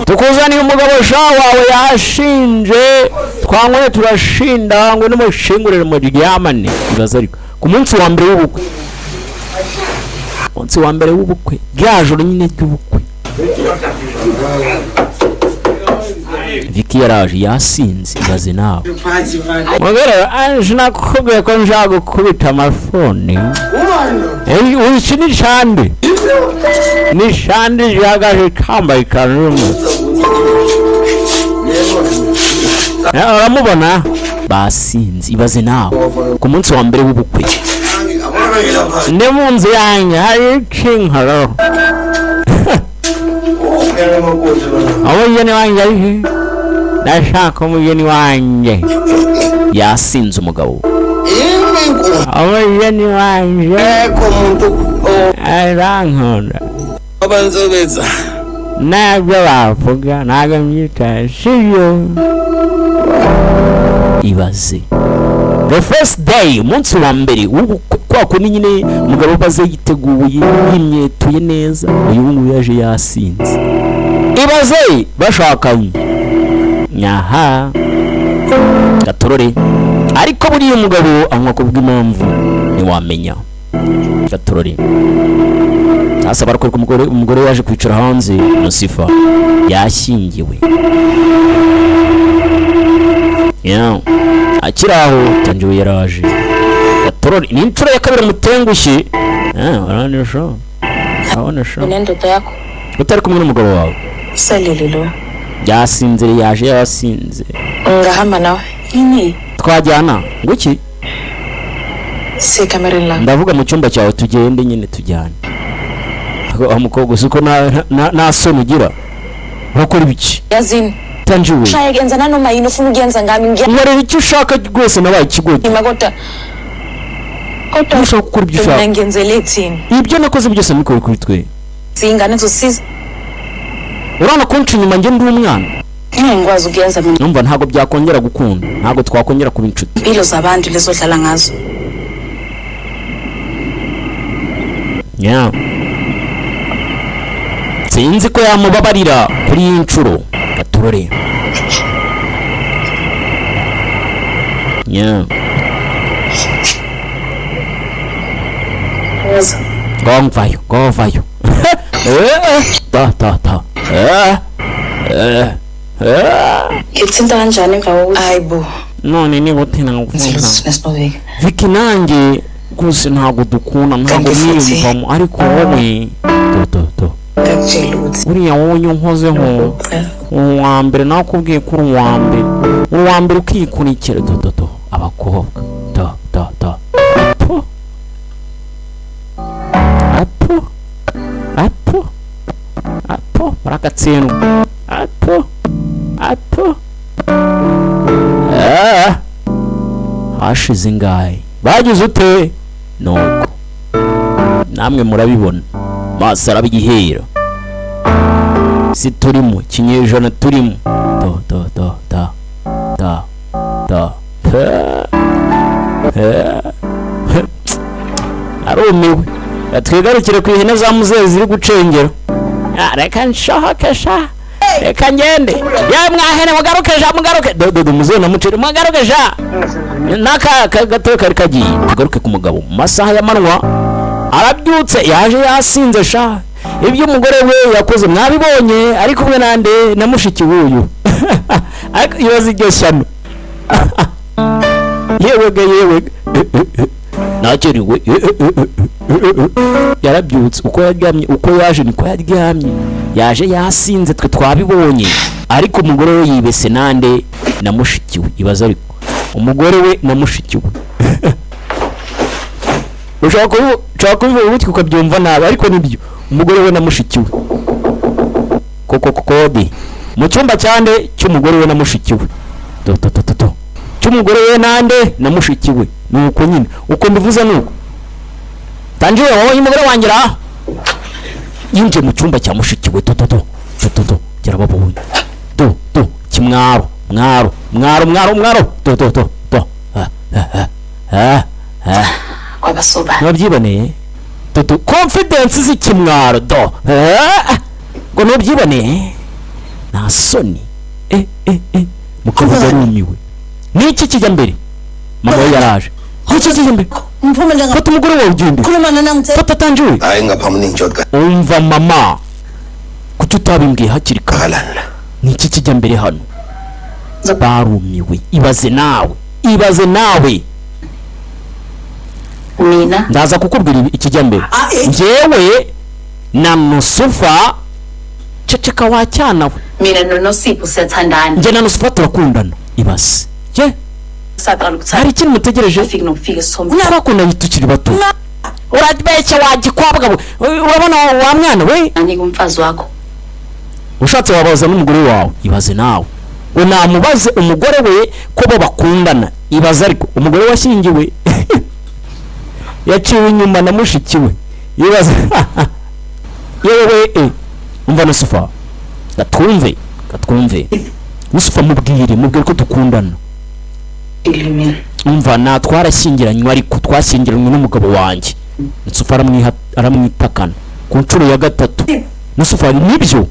tukuzaniye umugabo sha wawe yashinje twangwe turashinda ngo n'umushingurire mu ryamane. Ibaza ariko ku munsi wa mbere w'ubukwe, munsi wa mbere w'ubukwe ryajoro nyine ry'ubukwe Vicky yaraje yasinze. Ibaze nawe mugere anje nakubwiye ko nja gukubita amafone iki ni shande jagaje kambaye kanuma uramubona basinze. Ibaze nawe ku munsi wa mbere w'ubukwe ne mu nzu yanjye hari kinkaro umugeni wanjye ari ndashaka umugeni wanjye yasinze umugabo. Umugeni wanjye arankunda Abanzobeza. ntabwo bavuga ntabwo mbyita sibyo. Ibaze the first day umunsi wa mbere kwa kundi nyine umugabo baze yiteguye yimyetuye neza, uyu nguyu yaje yasinze. Ibaze bashakanye nyaha Gatorore ariko buriya umugabo anywa kubw'impamvu ntiwamenya. Gatorore sasa barakwereka umugore yaje kwicara hanze Nosifa yashyingiwe. Akiraho tangiwe yaraje. Gatorore ni inshuro ya kabiri mutengushye. Abona sho Nendo yako utari kumwe n'umugabo wawe salililo yasinze yasinze ngahamba nawe ini twajyana nguki se kamera la ndavuga mu cyumba cyawe tugende nyine tujyane. Umukobwa suko na soni ugira bakora ibiki yazini tangiwe shayenza nano mayino funu genza ngami ngiye ngare icyo ushaka rwose nabaye ikigogi magota ushaka gukora ibyo ushaka ngenzeleti ibyo nakoze byose mikoro kuri twe singa nezo sisi urana kunca inyuma nge ndi umwana ngwazi ugenza numva ntago byakongera gukunda, ntago twakongera kuba inshuti. impilo zabantu lezohlala ngazo sinzi ko yamubabarira kuri iyi nshuro. Gatorore govayo itsinda kanjani ngawo ayibo none ni gute nagufunda nesnoveke Vicky nanjye gusa ntago dukunda ntago niyumvamo ariko wowe to uriya wowe nkozeho uwa mbere nakubwiye ko uwa mbere ukikurikira abakobwa apo barakatsindwa apo hashize ingahe bagize ute nuko namwe murabibona maso arabigihera si turimo kinyejana turimo arumiwe twigarukire ku ihene za muzehe ziri gucengera. Reka nshahakesha reka ngende ya mwahene mugaruke dodo muzehe na muceri mugaruke ja naka gato kari kagiye. Tugaruke ku mugabo mu masaha y'amanwa arabyutse yaje yasinze sha ibyo umugore we yakoze mwabibonye ariko kumwe nande na mushiki w'uyu ariko ibaze iryo shyano yewe nakiriwe yarabyutse uko yaryamye uko yaje niko yaryamye yaje yasinze twe twabibonye ariko umugore we yibese nande na mushiki we ibaza ariko umugore we na mushiki we ushaka kubivuga gutyo ukabyumva nabi ariko nibyo umugore we na mushiki we kode mu cyumba cyande cy'umugore we na mushiki we cy'umugore we nande na mushiki we nuko nyine uko mbivuze nuko tangiye wowe umugore wanjye ra yinje mu cyumba cya mushiki we gera babonye kimwaro Wabyiboneye confidence z'ikimwaro ngo nubyiboneye nta soni mukobwa yarumiwe niki kijya mbere mama we yaraje niki kijya mbere fata umugore wawe ugende fata tangiwe umva mama kuki utabimbwiye hakiri kare niki kijya mbere hano barumiwe ibaze nawe Mina ndaza kukubwira ikijya mbere njyewe na Nusufa ceceka wacyana we mina nonosipo siyathandana nje na Nusufa turakundana ibase je hari ikintu mutegereje fika sombe unabakunda yitukiri bato urabeshya wagikwabwa urabona wa mwana we ani kumfazi wako ushatse wabaza n'umugore wawe ibaze nawe unamubaze umugore we ko bo bakundana ibaze ariko umugore washyingiwe yaciwe inyuma na mushiki we ibaze yewe umva Nusufa gatwumve Nusufa mubwire ko dukundana umva na twarashyingiranywe ariko twashyingiranywe n'umugabo wanjye Nusufa aramwitakana ku nshuro ya 3 Nusufa nibyo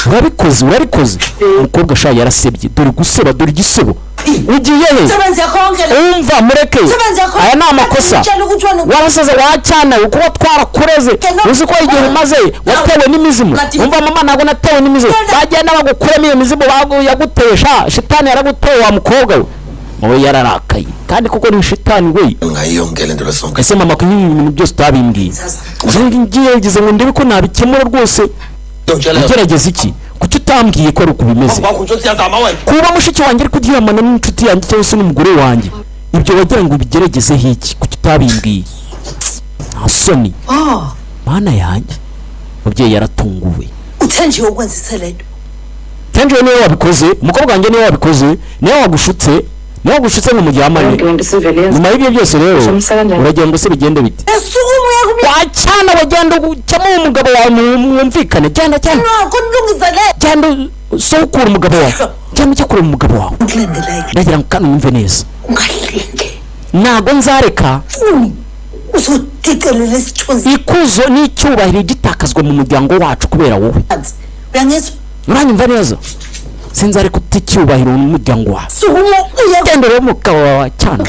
urabikoze umukobwa sha yarasebye dore guseba dore igisebo ugiye he umva mureke aya ni amakosa wabasaza wacyana uko twarakureze uzi ko igihe umaze watewe n'imizimu umva mama ntabwo natewe n'imizimu bagenda bagukuremo iyo mizimu yagutesha shitani yaraguteye wa mukobwa we wowe yararakaye kandi kuko ni shitani we ese mama ko ibintu byose utabimbwiye ngiye ngize ngo ndebe ko nabikemura rwose ugerageza iki kuki utambwiye ko ari uko bimeze kuba mushiki wanjye ariko uryamana n'inshuti yanjye cyangwa se n'umugore wanjye ibyo wagira ngo ubigerageze hiki kuki utabimbwiye nta soni mana yanjye mubyeyi yaratunguwe uthenjiwe ukwenzise lento tenjiwe niwe wabikoze umukobwa wanjye niwe wabikoze niwe wagushutse ngo mujyamane nyuma y'ibyo byose rero uragira ngo se bigende bite wacyana wagenda ucamo umugabo wawe mwumvikane genda sokura umugabo wawe cyangwa ujya kureba umugabo wawe ndagira ngo kandi umve neza ntago nzareka ikuzo n'icyubahiro gitakazwa mu muryango wacu kubera wowe uranyumva neza sinzareka uticyubahiro mu muryango wawe genda rero umugabo wawe cyane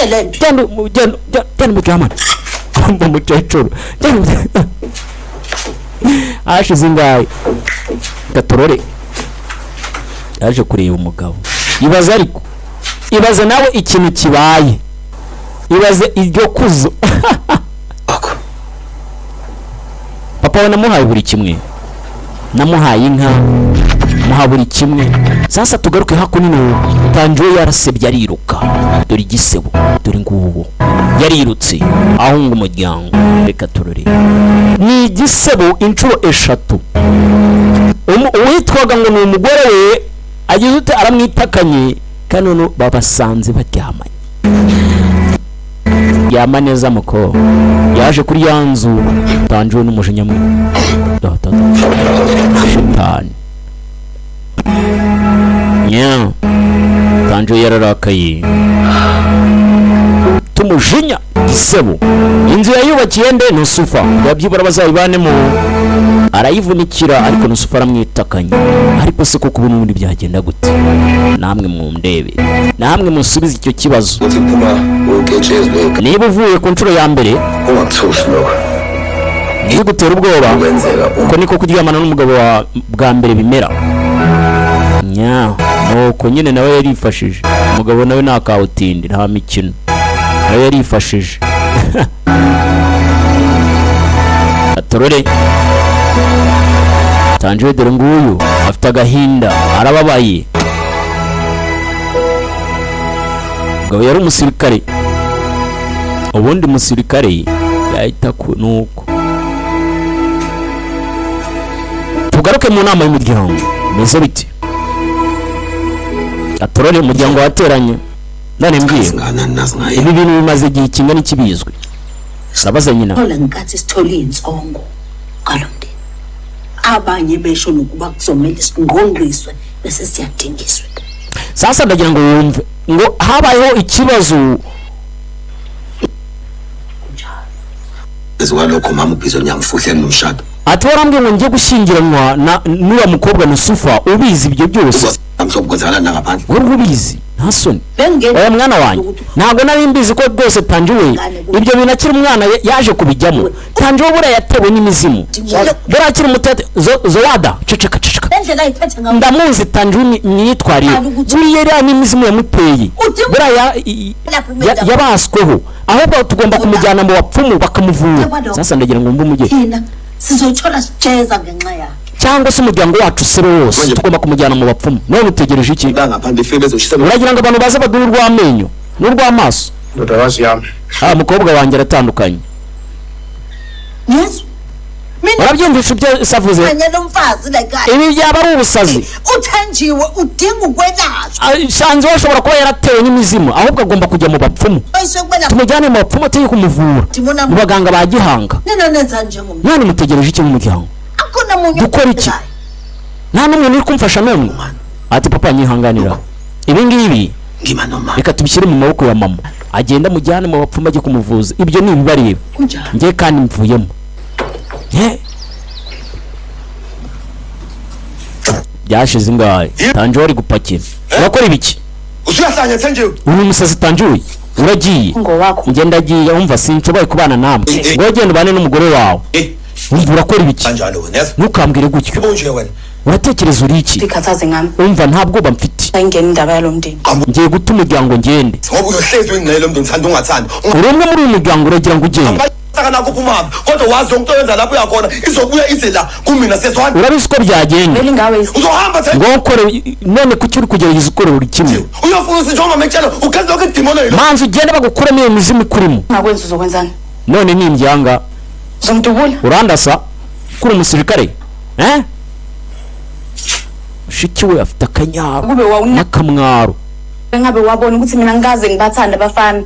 genda mujyamane mu mukecuru ashize ingahe gatorore yaje kureba umugabo ibaze nawe ikintu kibaye ibaze iryo kuzo papa we namuhaye buri kimwe namuhaye inka muha buri kimwe sasa tugaruke hakunino tangiwe yarasebye ariruka dore igisebo dore ngubu yarirutse ahunga umuryango reka turore ni igisebo inshuro 3 uwitwaga ngo ni umugore we agize ute aramwitakanye kandi no babasanze baryamanye yama neza muko yaje kuri yanzu tangiwe n'umujinya mwe shitani tangiwe yararakaye tumujinya gisebo inzu yayubakiye nde Nusufa yabyibura bazayibanemo arayivunikira ariko Nusufa aramwitakanye ariko se koko n'ubundi byagenda gute namwe mu ndebe namwe musubize icyo kibazo niba uvuye ku nshuro ya mbere Ngiye gutera ubwoba uko niko kuryamana n'umugabo wa bwa mbere bimera. Nuko nyine nawe yarifashije. Umugabo nawe nakawutindi nta mikino. Nawe yarifashije. Atorore Tangiwe dore nguyu afite agahinda arababaye. Umugabo yari umusirikare. Ubundi musirikare yahita nuko. Tugaruke mu nama y'umuryango. Meze biti. Atorore umuryango wateranye. Nane mbwiye. Ibi bintu bimaze igihe kingana ikibizwe. Sabaza nyina. Hola nkathi sithole insongo kalonde. Abanye besho nokuba kuzomela isingongqiswe bese siyadingiswe. Sasa ndagira ngo wumve ngo habayeho ikibazo. Ezwalokho mama ubhizo nyamfuhle nomshado. Ati warambwe ngo ngiye gushyingiranwa n'uwa mukobwa Nusufa ubizi ibyo byose. Amsokwenzana nangaphandle. Urubizi ntasoni. Oya mwana wanjye ntago nari mbizi ko rwose Tangiwe ibyo binakira umwana yaje kubijyamo. Tangiwe bura yatewe n'imizimu. Bura akiri mutete Zowada ceceka. Ndamuzi Tangiwe myitwariye. Buriye rya n'imizimu yamuteye. Bura yabasweho. Ahubwo tugomba kumujyana mu bapfumu bakamuvura. Sasa ndagira ngo mbe umujye. Sizochola sijeza ngenxa yakhe. Cyangwa se umuryango wacu sero wose tugomba kumujyana mu bapfumu. None utegereje iki? Uragira ngo abantu baze baduru rw'amenyo n'urw'amaso. Mukobwa wanjye aratandukanye. Yes. Urabyumvisha ibyo savuze? Ibi byaba ari ubusazi. Utangiwe udinga ukwelashwa. Shanze washobora kuba yaratewe n'imizimu ahubwo agomba kujya mu bapfumu. Tumujyane mu bapfumu ateye kumuvura. Mu baganga ba gihanga. None mutegereje iki mu muryango? Dukora iki? Nta n'umwe uri kumfasha none. Ati papa nyihanganira. Ibi ngibi reka tubishyire mu maboko ya mama. Agenda mujyane mu bapfumu ajye kumuvuza. Ibyo ni ibibareba. Ngiye kandi mvuyemo. Byashize ingahe Tangiwe ari gupakira. Urakora ibiki? Usuyasanya Tangiwe. Uri musazi Tangiwe. Uragiye. Ngenda agiye umva sincobaye kubana namwe. Ngo genda ubane n'umugore wawe. Umva urakora ibiki? Ntukambwire gutyo. Uratekereza uri iki? Umva ntabwo bamfite. Ngiye guta umuryango ngende. Uri umwe muri uyu muryango uragira ngo ugende. Urabizi ko byagenda. Ngo ukore none kuki uri kugerageza ukore buri kimwe. Manzi ugende bagukuramo iyo mizimu ikurimo. None ni imbyanga. Urandasa kuri umusirikare. Shikiwe afite akanyaro n'akamwaro. Ngabe wabona ukuthi mina ngaze ngibathanda abafana.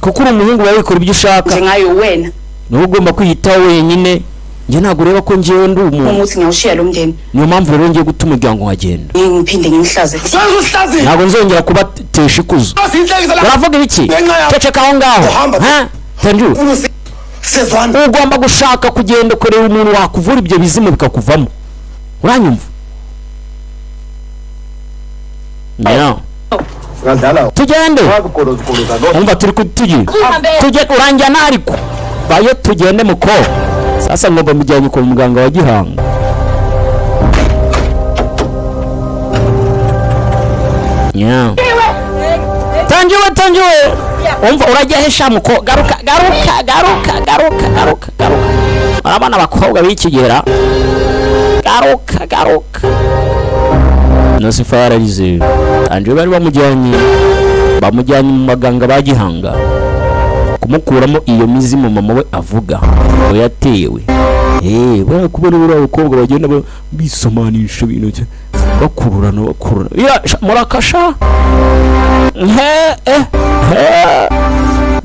Kuko umuhungu wawe ikora ibyo ushaka. Njengayo wena. Ntugomba kwiyita wenyine. Nje ntago ureba ko ngiye ndi umuntu. Umuthi ngawushiya lo mndeni. Niyo mpamvu rero ngiye gutuma umuryango wagenda. Ngiphinde ngimhlaze. Ntago nzongera kubatesha ikuzo. Uravuga ibiki? Ceceka aho ngaho. Tangiwe. Ugomba gushaka kugenda ukorera umuntu wakuvura ibyo bizimu bikakuvamo. Uranyumva? Tugende. Umva turi kutugira. Tugende uranjyana ariko. Bayo tugende muko. Sasa ngomba mujyanye kwa muganga wa gihanga. Tangiwe. Umva urajya hesha muko. Garuka. Abana bakobwa bikigera. Garuka. Nusufa yararize. Tangiwe bari bamujyanye mu maganga ba gihanga kumukuramo iyo mizimu mama we avuga ngo yatewe. Bari kubona abakobwa bagenda bisomanisha ibintu bakururana. Murakasha.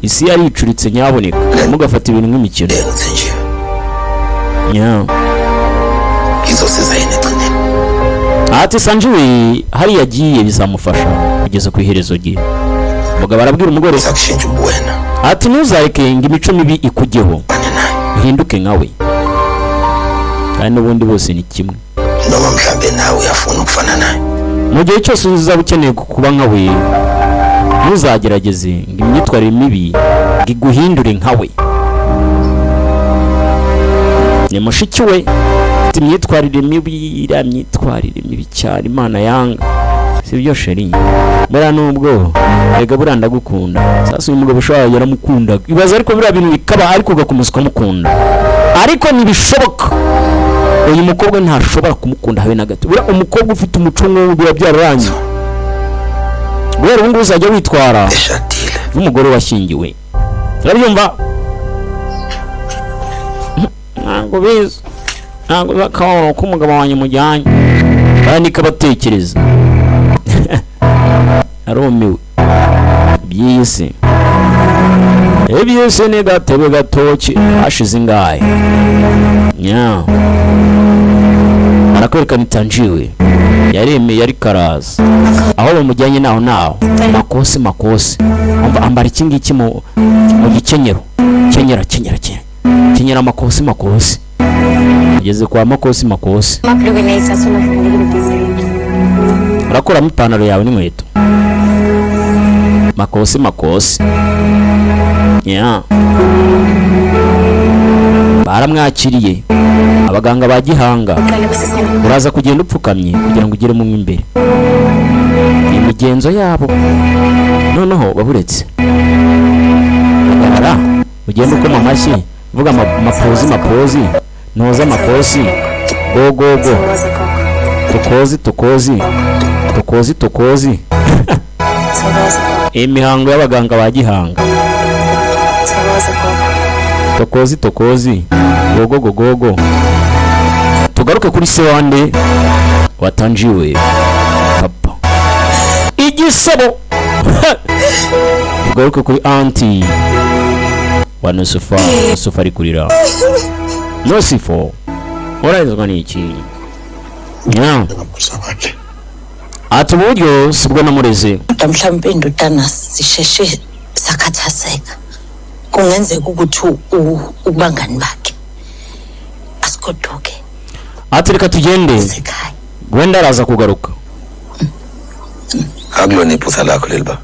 Isi yari icuritse nyaboneka. Mugafata ibintu nk'imikino. Ati Tangiwe hari yagiye bizamufasha kugeza ku iherezo rye. Mugabo arabwira umugore ati ntuzareke ngo imico mibi ikujyeho uhinduke nkawe kandi ubundi bose ni kimwe. Mu gihe cyose uzaba ukeneye kuba nkawe ntuzagerageze ngo imyitwarire mibi iguhindure nkawe. ni mushiki we ufite imyitwarire mibi, iriya myitwarire mibi cyane Imana yanga, sibyo sheri? Buriya nubwo rega buriya ndagukunda, sasa uyu mugabo ushobora yaramukunda ibaza, ariko buriya bintu bikaba ariko ugakomeza ukamukunda, ariko ntibishoboka. Uyu mukobwa ntashobora kumukunda habe na gato. Buriya umukobwa ufite umuco nk'uwo biba byararangiye. Buriya ubu ngubu uzajya witwara nk'umugore washyingiwe, turabyumva? Ntabwo biza, ntabwo bakabona ko umugabo wanjye mujyanye kandi kabatekereza arumiwe byise ebyese ne gatebe gatoki hashize ingahe nya arakwereka nitanjiwe yaremeye yari karaza aho bamujyanye naho makose ambara iki ngiki mu gikenyero kenyera makose ageze kwa makose urakuramo ipantaro yawe n'inkweto makose yeah. Baramwakiriye abaganga ba gihanga, uraza kugenda upfukamye kugira ngo ugere mu imbere, imigenzo yabo noneho baburetse agarara ugenda ukoma amashyi uvuga mapozi noza maposi go tukozi imihango y'abaganga ba gihanga, tokozi gogo. Tugaruke kuri se wande watanjiwe papa igisebo tugaruke kuri anti wa Nusufa ari kurira Nusifo urayizwa n'iki nya ati uburyo sibwo namureze mhlawumbe indodana sisheshe sakhathazeka, kungenzeka ukuthi ubangani bakhe asikoduke. Ati reka tugende wenda araza kugaruka. Akulona iphutha lakho leliba.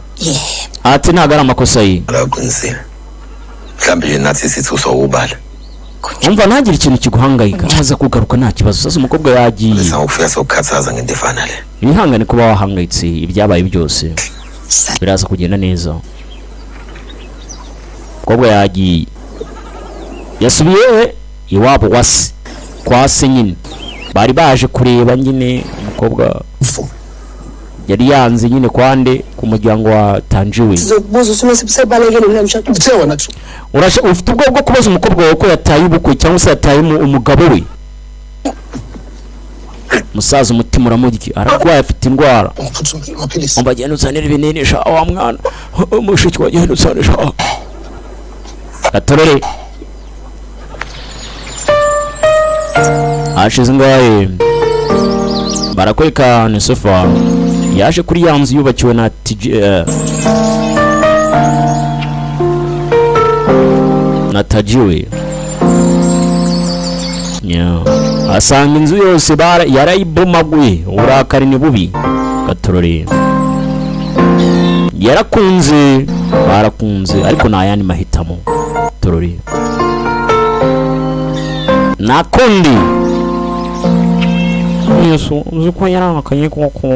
Ati ntago ari amakosa ye. Arakunsina. Mhlambe nathi sithi usowubala. Umva ntagire ikintu kiguhangayika, aza kugaruka nta kibazo. Sasa umukobwa yagiye. Bisa ukufika sokukhathaza ngento efana le. Ihangane kuba wahangayitse ibyabaye byose. Biraza kugenda neza. Umukobwa yagiye. Yasubiye iwabo wasi kwa se nyine. Bari baje kureba nyine umukobwa yari yanze nyine kwande ku muryango wa Tanjiwe. Ufite ubwo bwo kubaza umukobwa wawe ko yataye ubukwe cyangwa se yataye umugabo we? Musaza umutima uramurya, aragwaye afite indwara. Umva genda uzanira ibinini sha wa mwana, mushiki wa genda uzanira sha. Gatorere ashize ngaye barakweka Nusufa yaje kuri ya nzu yubakiwe na Tajiwe. Asanga inzu yose yarayibomaguye, uburakari ni bubi. Gatorore barakunze ariko nta yandi mahitamo. Torore nakundi Yesu uzuko yarakanye koko.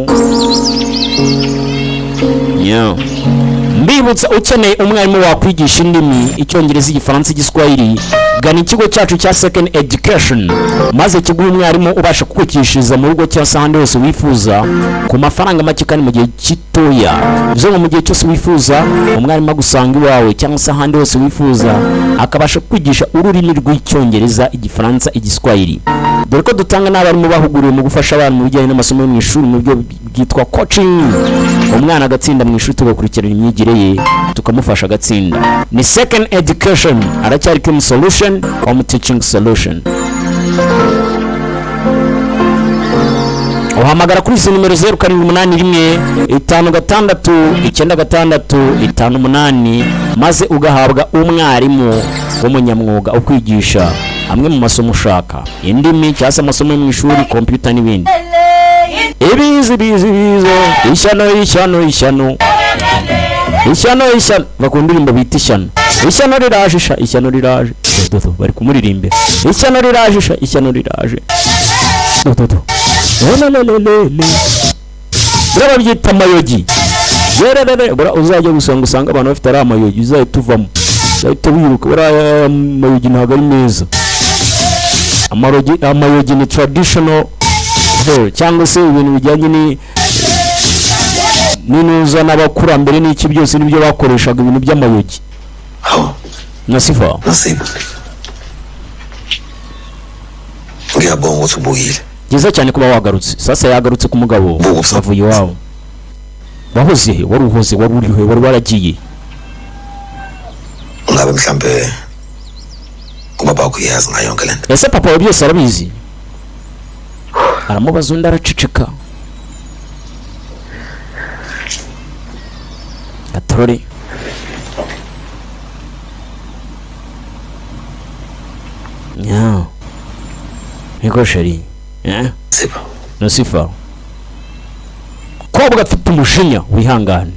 Mbibutsa ukeneye umwarimu wakwigisha indimi Icyongereza, Igifaransa, Igiswahili, gana ikigo cyacu cya Second Education maze kiguha umwarimu ubasha kukwigishiriza mu rugo cyangwa se ahandi hose wifuza ku mafaranga make kandi mu gihe gitoya. Bivuze mu gihe cyose wifuza umwarimu agusanga iwawe cyangwa se ahandi hose wifuza akabasha kwigisha ururimi rw'Icyongereza, Igifaransa, Igiswahili. Dore ko dutanga n'abarimu bahuguriwe mu gufasha abantu mu bijyanye n'amasomo yo mu ishuri mu buryo bwitwa coaching. Umwana agatsinda mu ishuri tugakurikirana imyigire ye tukamufasha agatsinda. Ni Second Education, aracyari Kim Solution or Teaching Solution. Uhamagara kuri izi nimero 0781569658 maze ugahabwa umwarimu w'umunyamwuga ukwigisha amwe mu masomo ushaka, indimi cyangwa se amasomo yo mu ishuri, computer n'ibindi. Ibizi ishyano bakunda indirimbo bita ishyano riraje. dodo bari kumuririmbira ishyano riraje ishyano riraje dodo lelelelele bura byita amayogi yererere bura uzajya usanga abantu bafite ari amayogi uzahita uvamo uzahita wiruka bura amayogi ntabwo ari meza amayogi ni traditional hair cyangwa se ibintu bijyanye n'inuza n'abakurambere n'iki byose nibyo bakoreshaga ibintu by'amayogi nasifa ngiyabonga ukuthi ubuyile byiza cyane kuba wagarutse sasa yagarutse ku mugabo bavuye iwabo wahoze he wari uhoze wari urihe wari waragiye ngabe mhlambe ubaba kuyazi ngayo yonke lento ese papa wa byose arabizi aramubaza undi araceceka Gatorore ya niko sheri sipa nasifa kobwa afite umujinya wihangane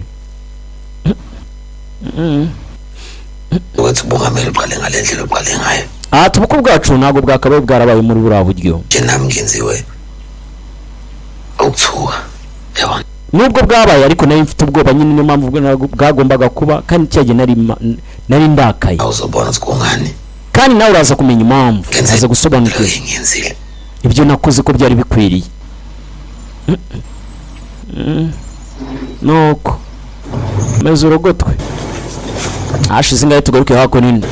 ukuthi bungameli uqale ngalendlela uqale ngayo tubuko bwacu ntago bwakabaye bwarabaye muri bura buryo je nami ngenziwe ukuthuka yabona nubwo bwabaye ariko nayo mfite ubwoba nyine niyo mpamvu bwagombaga kuba kandi cyaje nari ndakaye awuzobona sikungani kandi nawe uraza kumenya impamvu aza gusobanukirwa ibyo nakoze ko byari bikwiriye nuko meze urogotwe hashize ingahe tugaruke hako nini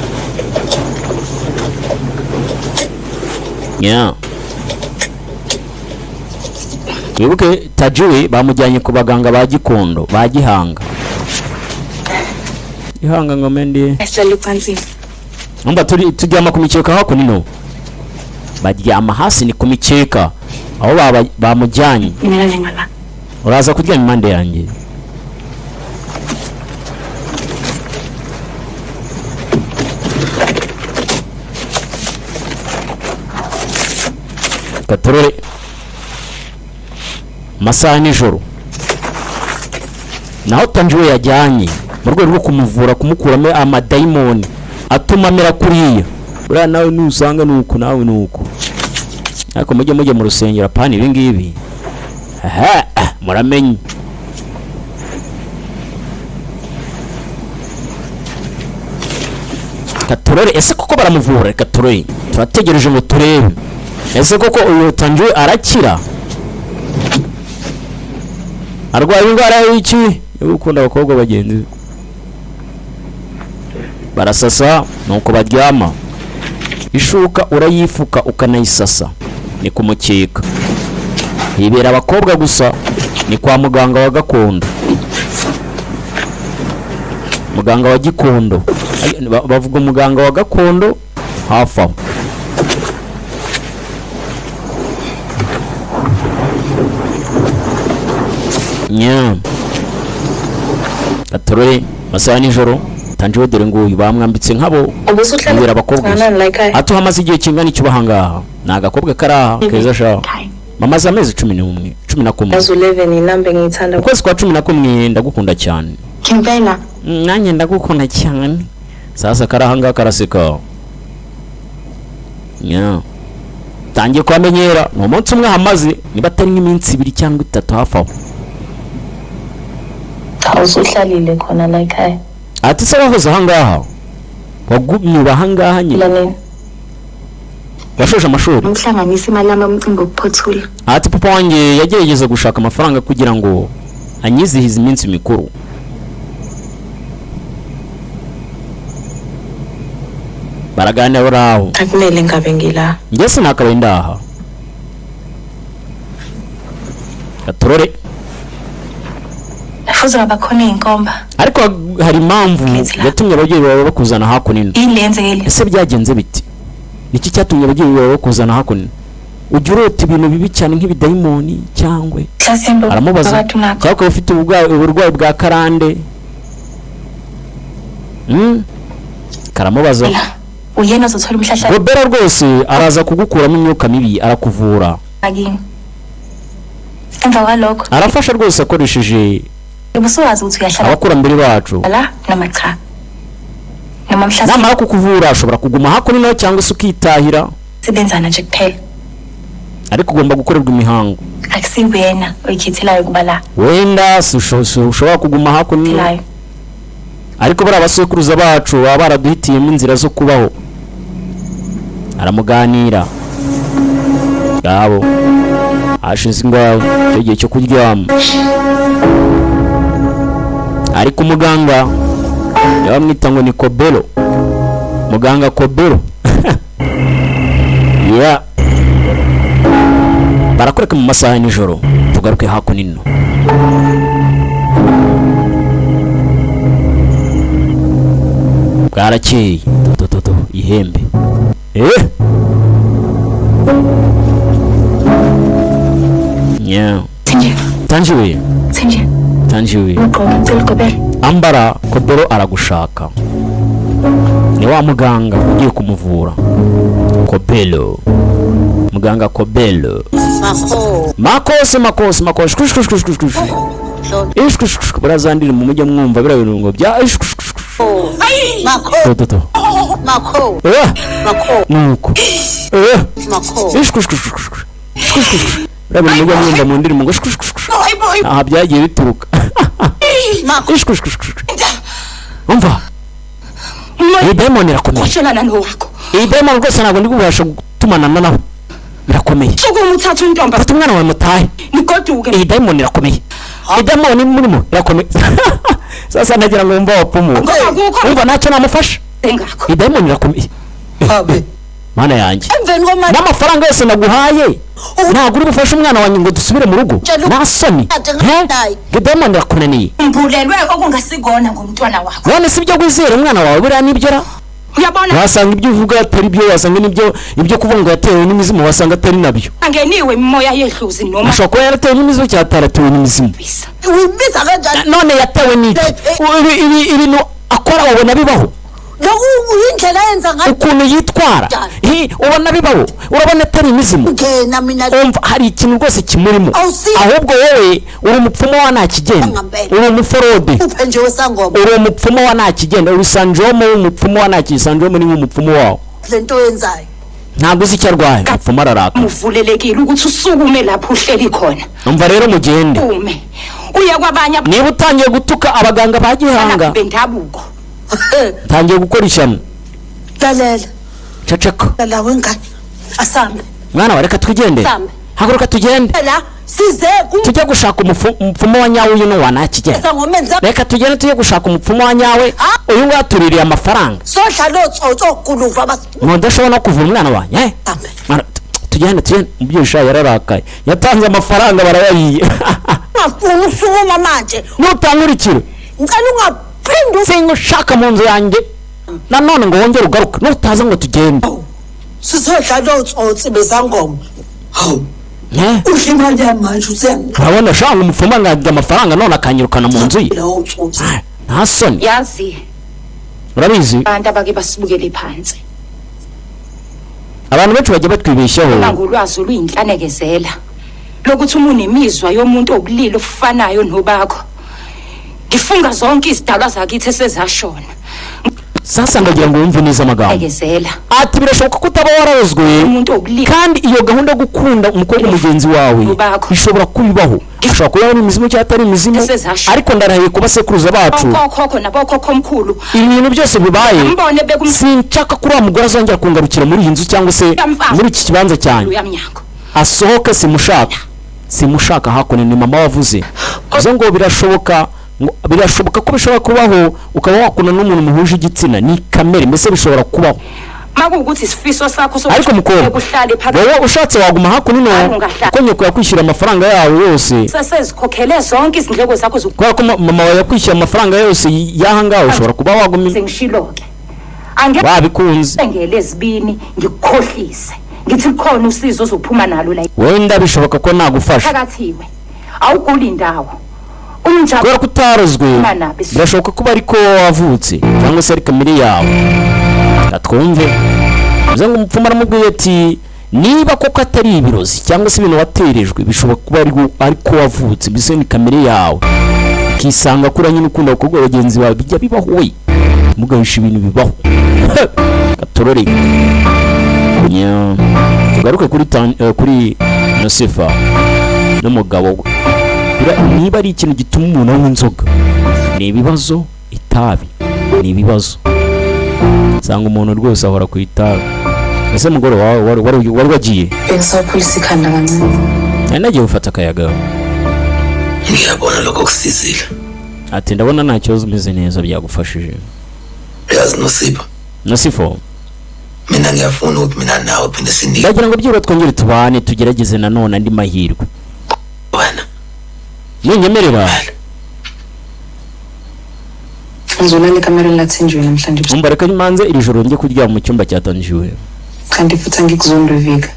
wibuke tajiwe bamujyanye ku baganga ba Gikondo ba Gihanga ngo mendi umba tujyama ku mikeka hako nino baryama hasi ni ku mikeka aho bamujyanye uraza kuryama impande yanjye Gatorore masaha nijoro naho Tanjiwe yajyanye mu rwego rwo kumuvura kumukuramo amadayimoni atuma amera kuriya buriya nawe nusanga nuko nawe nuko ariko mujye mu rusengero apana ibi ngibi muramenye Gatorore ese koko baramuvura Gatorore turategereje ngo turebe ese koko uyu Tanjiwe arakira arwaye indwara y'iki yo gukunda abakobwa bagenzi barasasa nuko baryama ishuka urayifuka ukanayisasa ni kumukeka hibera abakobwa gusa ni kwa muganga wa gakondo muganga wa Gikondo bavuga muganga wa gakondo hafi aho Gatorore masaha nijoro Tanjiwe dore nguyu bamwambitse nkabo ubera abakobwa atu hamaze igihe kingana icyo bahangaha nagakobwa karaha keza sha mama za mezi 11 11 inambe ngitsanda ukwezi kwa 11 ndagukunda cyane kimpela nanjye ndagukunda cyane sasa karahanga karaseka tangiye kwamenyera no munsi umwe hamaze niba atari nk'iminsi 2 cyangwa 3 hafi aho awusihlalile khona la ekhaya ati se wahoze ahangaha wagumye bahangaha nyine washoje amashuri umhlanganisa imali y'amacimbi okuphothula ati papa wanjye yagerageza gushaka amafaranga kugira ngo anyizihize iminsi mikuru baragana buraho akumele ngabe ngila ngese nakabaye ndaha Gatorore fuza abakhona inkomba ariko hari impamvu yatumye ababyeyi bawe bakuzana hakunino ilenzekile ese byagenze biti niki cyatumye ababyeyi bawe bakuzana hakunino ujurota ibintu bibi cyane nk'ibidayimoni cyangwa aramubaza cyangwa ufite uburwayi bwa karande karamubaza uyena zothora umhlahla Robera rwose araza kugukuramo imyuka mibi arakuvura emva kwalokho arafasha rwose akoresheje ubusowazi ukuthi uyahlala abakurambere bacu la namacha namara kukuvura ashobora kuguma hakuno nawe cyangwa se ukitahira sebenzana nje kuphela ariko ugomba gukorerwa imihango akusiwena oyikhethelayo kuba la wenda ushobora kuguma hakuno ariko bari abasekuruza bacu baba baraduhitiyemo inzira zo kubaho aramuganira ngabo ashize ingwawe igihe cyo kuryama ariko umuganga yamwita ngo ni Kobelo muganga Kobelo ya barakoreka mu masaha y'ijoro tugaruke hakuno ino bwarakeye toto ihembe tanjiwe ambara Kobelo aragushaka ni wa muganga ugiye kumuvura Kobelo muganga Kobelo makose barazandira mu mujye mwumva bira birungo bya toto nuko rabona mujye mwumva mu ndiri mu aha byagiye bituruka umva iyi demon irakomeye iyi demon rwose ntabwo ndi kubasha gutumanana nawe birakomeye fata umwana wawe mutahe iyi demon irakomeye iyi demon murimo irakomeye sasa nagira ngo mva wapumu umva ntacyo namufasha iyi demon irakomeye mana yanjye n'amafaranga yose naguhaye ntabwo uri bufashe umwana wanjye ngo dusubire mu rugo nasoni demon irakunaniye mbulelwe okungasigona ngomntwana wakho none sibyo kwizera umwana wawe buriya nibyo ra wasanga ibyo uvuga atari byo wasanga ibyo kuvuga ngo yatewe n'imizimu wasanga atari nabyo angeniwe imoya yehluzi noma ashobora kuba yaratewe n'imizimu cyangwa ataratewe n'imizimu wibiza kanjani none yatewe n'iki ibintu akora wabona bibaho uyindlela yenza ngayo ukuntu yitwara ubona bibaho urabona atari imizimu ngena mina umva hari ikintu rwose kimurimo ahubwo wowe uri umupfumo wa ntakigenda uri umuforode uphenje wesangoma uri umupfumo wa ntakigenda uri sanjomo umupfumo wa ntakisanjomo ni umupfumo wawo lento yenzayo ntabwo uzi icyo arwaye umupfumo araraka muvulelekile ukuthi usukume lapho uhleli khona umva rero mugende uya kwabanye niba utangiye gutuka abaganga bagihanga bendabuko tangiye gukora ishyano lalela ceceka la wengane asambe mwana wareka twigende haguruka tugende la size tujye gushaka umupfumo wa nyawe uyu no wanakigenda reka tugende tujye gushaka umupfumo wa nyawe uyu ngatuririye amafaranga sohla lotsotso kuluva bas ndashobora no kuvura umwana wanjye tugende ubyisha yararakaye yatanze amafaranga barayariye umusuma manje nutangurikire ngani ungaphinda singushaka mu nzu yanjye nanone ngo wongere ugaruke nutaza ngo tugende sizohla lotsotsi bezangoma ushimanje manje usenga urabona shanga umupfumo ngajya amafaranga none akanyirukana mu nzu ye nta soni yazi urabizi abantu abake basibukele phansi abantu benshi bajya batwibeshyaho ngolwazi oluyinhlanekezela lokuthi umunemizwa yomuntu obulili ofanayo nobakho ngifunga zonke izidalwa zakithi esezashona sasa ndagira ngo wumve neza amagambo ati birashoboka ko utaba warazwe kandi iyo gahunda yo gukunda umukobwa mugenzi wawe ishobora kubibaho ashobora kuba ari imizimu cyangwa atari imizimu ariko ndarahiye kuba sekuruza bacu koko nabo koko mkhulu ibintu byose bibaye sinshaka kuri wa mugore azongera kungarukira muri iyi nzu cyangwa se muri iki kibanza cyane asohoke simushaka hakuno ni mama wavuze uzo ngo birashoboka ko bishobora kubaho ukaba wakuna n'umuntu muhuje igitsina ni kamere mbese bishobora kubaho makuguthi sifiso sakho ariko mukobwa wowe ushatse waguma hakuno kuko nyoko yakwishyura amafaranga yawe yose sesezikhokhele zonke izindleko zakho kuko mama wawe yakwishyura amafaranga yose yahangaho ushobora kuba waguma sengishiloke wabikunze ngelezibini ngikukhohlise ngithi khona usizo ozophuma nalo la wenda bishoboka ko nagufasha phakathiwe awuguli indawo kubera ko utarozwe birashoboka ko ariko wavutse cyangwa se ari kamere yawe twumve bivuze ngo umupfumu aramubwiye ati niba koko atari ibirozi cyangwa se ibintu waterejwe bishobora kuba ariko wavutse mbese ni kamere yawe ukisanga kuri nyine ukunda abakobwa bagenzi bawe bijya bibaho we mugahisha ibintu bibaho gatorore tugaruke kuri Nosifa n'umugabo we niba ari ikintu gituma umuntu anywa inzoga ni ibibazo itabi ni ibibazo sanga umuntu rwose ahora ku itabi ese mugoro wari wagiye Benza polisi kandangana nagiye gufata akayaga ngiyabona lokho kusizile ati ndabona nta kibazo umeze neza byagufashije yazi Nosifo mina ngiyafuna ukuthi mina nawe phinde sindike ndagira ngo byibura twongere tubane tugerageze nanone andi mahirwe wena ninyemerera ngizolala ekamereni lathenjiwe namhlanje umbareka imanze iri joro njye kuryama mu cyumba cyatanjiwe kandi futhi angikuzondovika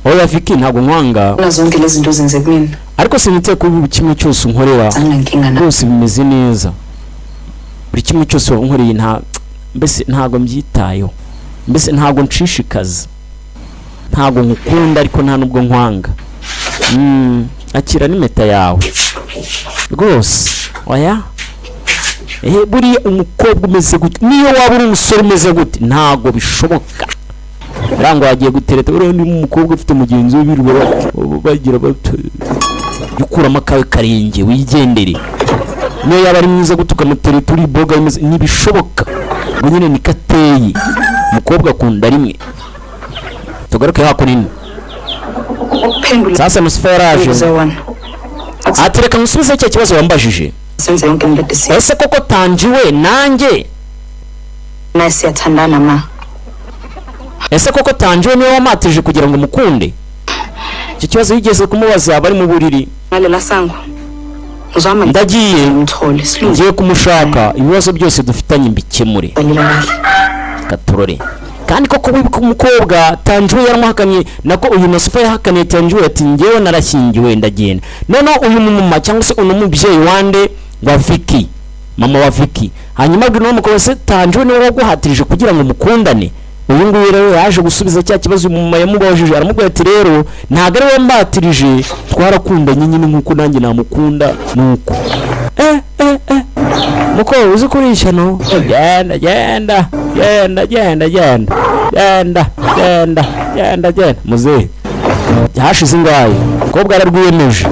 oya Viki ntabwo nkwanga nazonke lezi zinto zenze kumina ariko sinite kubi kimwe cyose unkorera rwose bimeze neza buri kimwe cyose unkoreye mbese ntago mbyitayo mbese ntago nshishikaza ntago nkukunda ariko nta nubwo nkwanga akira n'imeta yawe rwose oya buriya umukobwa umeze gute niyo waba uri umusore umeze gute ntago bishoboka rango wagiye gutereta urundi umukobwa ufite mugenzi we birirwa bagira yukuramo akawe karenge wigendere niyo yaba ari mwiza gutuka mutereta uri boga nibishoboka ngo nyine nikateye umukobwa akunda rimwe tugaruke hako nini sasa Nosifa yaraje atereka musubize cyo kibazo wambajije ese koko tanjiwe nanjye nasi yathandana ma ese koko tanjiwe niwe wamatije kugira ngo mukunde icyo kibazo yigeze kumubaza bari mu buriri ngalela sango ndagiye ngiye kumushaka ibibazo byose dufitanye mbikemure gatorore kandi koko wibuka umukobwa tanjiwe yaramuhakanye nako uyu Nosifa yahakaniye tanjiwe ati ngewe narashyingiwe ndagenda none uyu mumama cyangwa se uno mubyeyi wande wa Viki mama wa Viki hanyuma bwino umukobwa se tanjiwe niwe waguhatirije kugira ngo mukundane uyu nguyu rero yaje gusubiza cya kibazo umumama yamubajije aramubwira ati rero ntago ari we mbatirije twarakundanye nyine nkuko nanjye namukunda nuko muko uzi kurisha no genda muze hashize ingaye umukobwa ararwiyemeje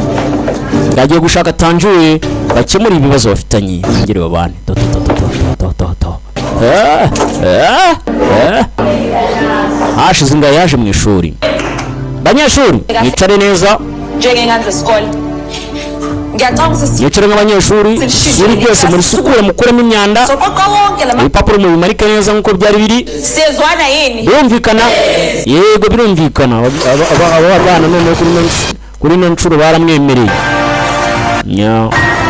yagiye gushaka tanjiwe bakemura ibibazo bafitanye ngire babane hashize ingaye yaje mu ishuri banyeshuri mwicare neza yicare nk'abanyeshuri ibintu byose muri sukure mukuremo imyanda ibipapuro mubimarike neza nk'uko byari biri birumvikana yego birumvikana aba bana none kuri ino nshuro baramwemereye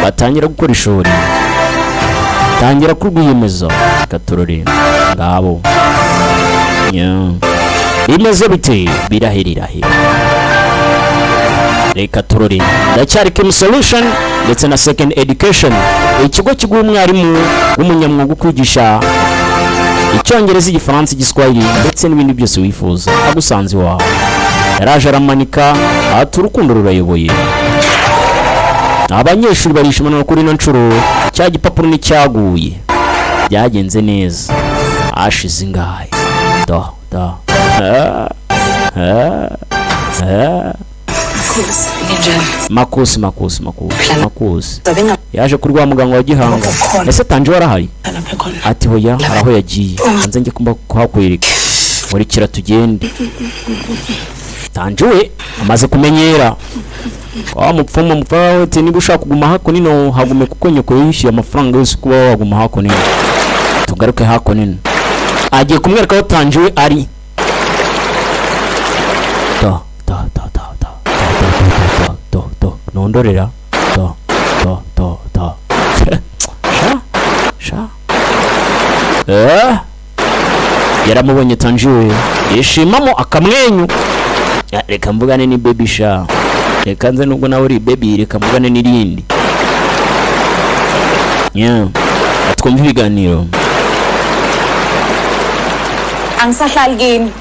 batangira gukora ishuri tangira kurwiyemeza gatorore ngabo bimeze bite birahirirahe reka turore ndacyari Kim Solution ndetse na Second Education ikigo kiguha umwarimu w'umunyamwuga ukwigisha icyongereza igifaransa igiswahili ndetse n'ibindi byose wifuza agusanze wawe yaraje aramanika ati urukundo rurayoboye abanyeshuri barishimana kuri ino nshuro cya gipapuro n'icyaguye byagenze neza ashize ingahe makusi yaje kuri wa muganga wa Gihanga ese tanjiwe arahari ati hoya araho yagiye hanze njye kumba kuhakwereka murikira tugende tanjiwe amaze kumenyera wa mupfumu mupfaho ati niba ushaka kuguma hako nino hagume kuko nyoko yishyuye amafaranga yose kuba waguma hako nino tugaruke hako nino agiye kumwereka aho tanjiwe ari nondorera yaramubonye tanjiwe yishimamo akamwenyu reka mvugane ni baby sha reka nze nubwo nawe uri baby reka mvugane n'irindi atwumva ibiganiro angisahlali kimi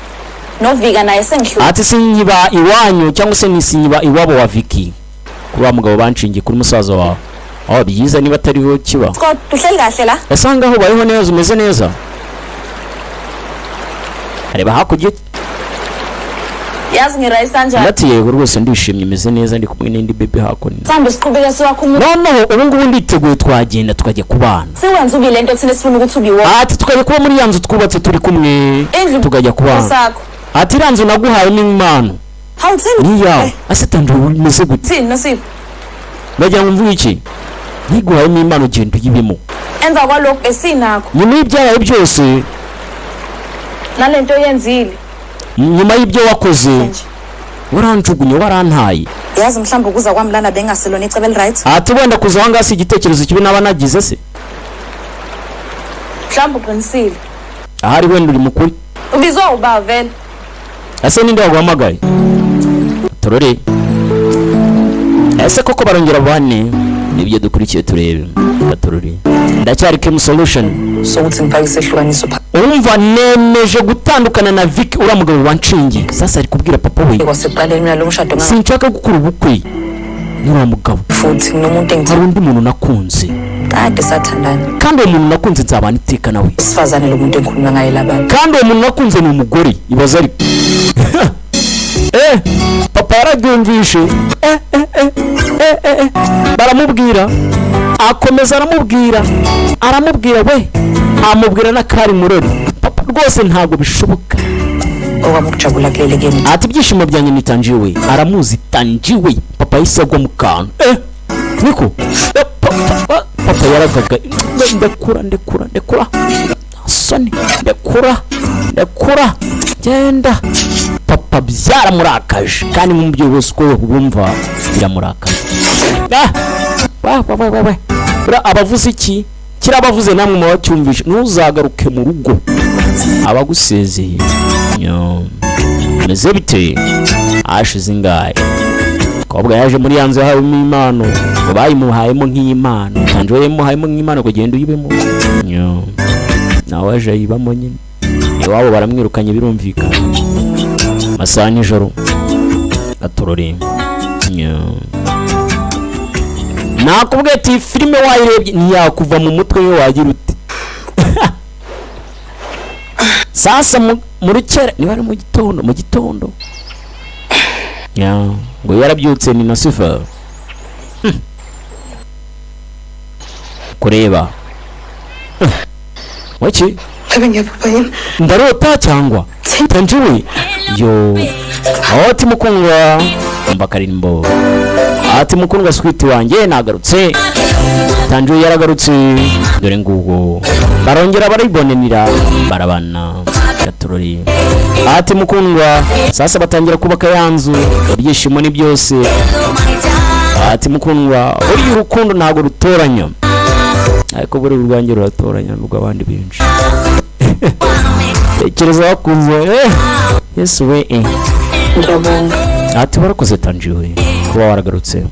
novika naye sengihlupha ati sinyiba iwanyu cyangwa se nisinyiba iwabo wa Viki kuba mugabo banshingiye kuri musaza wawe byiza niba atariho kiba Scott uhleli kahle la asanga aho bayeho neza umeze neza areba hakurya yazi ngira isanje ati yego rwose ndishimye imeze neza ndi kumwe n'indi bebe hakuno sambe siqhubeka siwakhumula noneho ubu ngubu nditeguye twagenda tukajya kubana siwenza ukile into thina sifuna ukuthi ubiwo ati tukajya kuba muri yanzu twubatse turi kumwe tukajya kubana sakho ati ranzu naguhaye n'impano how thini niya asitanje umeze gute thini Nosipho bagira ngo mvuge iki ntiguhaye n'impano genda uyibemo enza kwalokho esinakho nyuma y'ibyabaye byose nalento yenzile nyuma y'ibyo wakoze waranjugunye warantaye yazi mhlawumbe ukuza kwami lana bengaselona icebe right ati wenda kuza aho ngasi igitekerezo kibi naba nagize se mhlawumbe uqinisile ahari wenda uri mukuri ubizwa uba vele ase ninde waguhamagaye turore ese koko barongera bane nibyo dukurikiye turebe gaturore ndacyari Kim Solution sokuthi ngipakise ehlukaniso umva nemeje gutandukana na Vicky ura mugabo wanshingi sasa ari kubwira papa we kwaseqaleni mina lo mshado ngami sinshaka gukora ubukwe n'ura mugabo futhi nomuntu hari undi muntu nakunze kade sathandana kandi uwo muntu nakunze nzabana iteka nawe sifazane lo muntu enkhuluma ngaye labantu kandi uwo muntu nakunze ni umugore ibaza ari papa yarabyumvishe baramubwira akomeza aramubwira we amubwira na kari murori papa rwose ntabwo bishoboka okwamukujabula kulele game ati ibyishimo byanjye nitanjiwe aramuzi tanjiwe papa yisagwa mu kantu niko papa yaragaga ndekura soni ndekura genda papa byaramurakaje kandi mu byo bose ko bumva biramurakaje abavuze iki kirabavuze namwe mu bacyumvisha ntuzagaruke mu rugo abagusezeye meze bite ashize ingaye kobwa yaje muri yanzu yahawemo impano bayimuhayemo nk'imana tanjoye muhayemo nk'imana kugenda uyibemo nawe aje yibamo nyine iwabo baramwirukanye birumvikana masaha nijoro aturore nakubwiye ati filime wayirebye ntiyakuva mu mutwe we wagira ute sasa mu rukera niba ari mu gitondo ngo yarabyutse ni Nosipho kureba waki ndarota cyangwa tanjiwe yo ati mukundwa mbakarimbo ati mukundwa sweet wanjye nagarutse tanjiwe yaragarutse dore ngugo barongera baribonenira barabana gaturori ati mukundwa sasa batangira kubaka yanzu ibyishimo ni byose ati mukundwa uri urukundo ntago rutoranya ariko buri rwanjye ruratoranya rw'abandi benshi tekereza wakunze yesu we ndabonga ati barakoze tanjiwe kuba waragarutse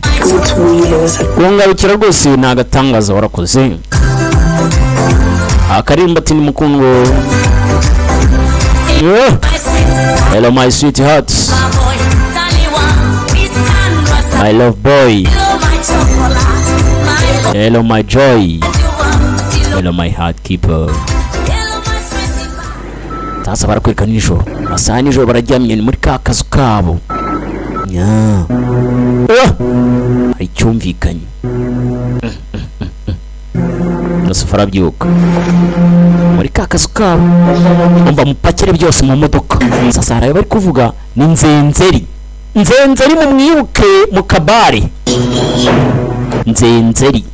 kungarukira rwose nagatangaza warakoze akarimba ati ni mukundwa hello my sweetheart my love boy hello my joy hello my heart keeper tasa barakwereka nijoro masaha nijoro bararyamye muri ka kazu kabo hari cyumvikanye Nosipho arabyuka muri ka kazu kabo umva mupakire byose mu modoka sasa harayo bari kuvuga ni nzenzeri mu mwibuke mu kabare nzenzeri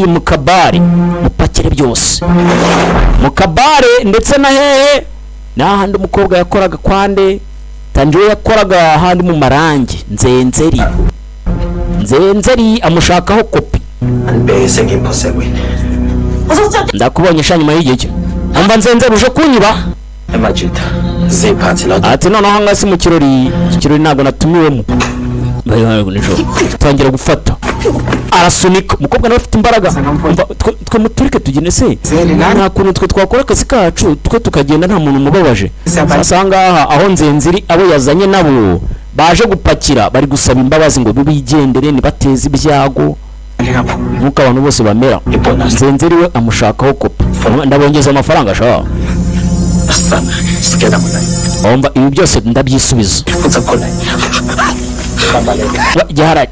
mu kabare mupakire byose mu kabare ndetse na hehe n'ahandi umukobwa yakoraga kwande tanjiwe yakoraga ahandi mu marangi nzenzeri amushakaho kopi ndakubonye sha nyuma y'igihe umva nzenzeri uje kunyiba ati noneho ngasi mu kirori ntabwo natumiwemo tangira gufata arasunika umukobwa nawe afite imbaraga twe muturike tugene se nta kuntu twe twakora akazi kacu twe tukagenda nta muntu umubabaje sasa ngaha aho nzenzeri abo yazanye nabo baje gupakira bari gusaba imbabazi ngo bigendere nibateze ibyago nkuko abantu bose bamera. Nzenzeri we amushakaho kopi, ndabongeza amafaranga sha. Omba ibi byose ndabyisubiza.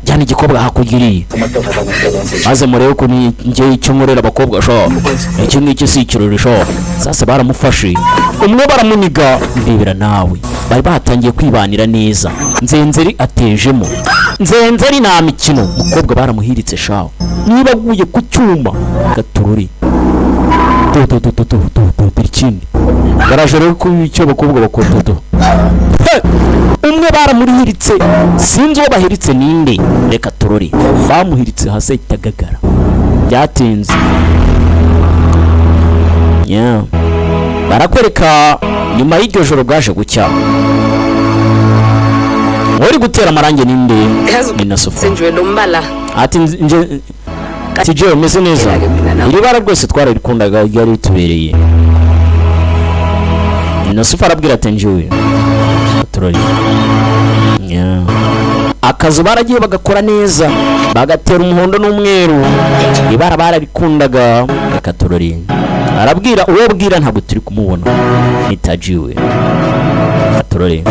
Jyana igikobwa hakugiriye maze murebe ko njye icyo nkorera abakobwa sha. Iki ngiki si ikirori sha. Sasa baramufashe, umwe baramuniga, ndebera nawe bari batangiye kwibanira neza. Nzenzeri atejemo. Nzenzeri nta mikino, umukobwa baramuhiritse sha. Niba aguye ku cyuma gatururi ikindi garaje rero ko icyo abakobwa bakototo. Umwe baramurihiritse, sinzi uwo bahiritse ninde, reka turori bamuhiritse hasi itagagara byatinze. Barakwereka nyuma y'iryo joro bwaje gucya. Wari gutera amarange ninde? Ni na Sofa. Ati nje tije umeze neza. Iri bara rwose twararikundaga ryari ritubereye. Ni na Sofa arabwira ati njewe turori. Akazu baragiye bagakora neza, bagatera umuhondo n'umweru. Ibara bararikundaga bakaturori. Arabwira uwo bwira ntabwo turi kumubona, nitajiwe aturore.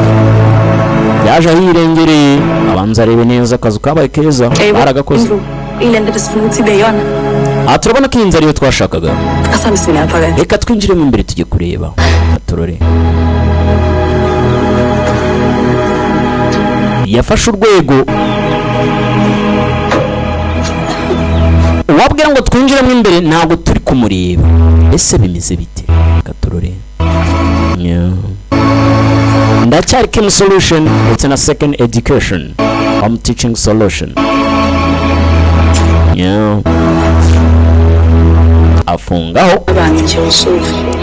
Yaje ahirengereye abanza arebe neza akazu kabaye keza baragakoze. Turabona ko inzara iyo twashakaga. Reka twinjire mu imbere tujye kureba aturore. Yafashe urwego, wabwira ngo twinjire mu imbere ntabwo turi kumureba. Ese bimeze bite gaturore? Ndacyari Kim Solution ndetse na Second Education Home Teaching Solution. Afungaho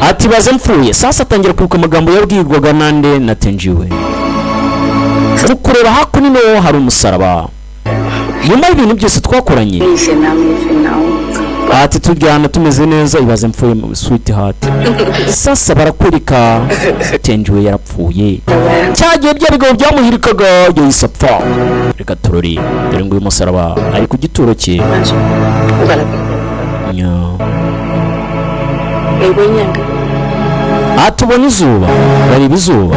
ati baze mfuye. Sasa atangira kwibuka amagambo yabwirwaga nande natenjiwe. Kureba hakuno hari umusaraba. Nyuma y'ibintu byose twakoranye, ati tujyana tumeze neza, ibaze mfuye mu sweetheart. Sasa barakwereka tenjiwe yarapfuye. Cyagiye bya bigabo byamuhirikaga yahise apfa. Reka turori dore ngo uyu musaraba ari ku gituro cye. Atubona izuba, bari bizuba.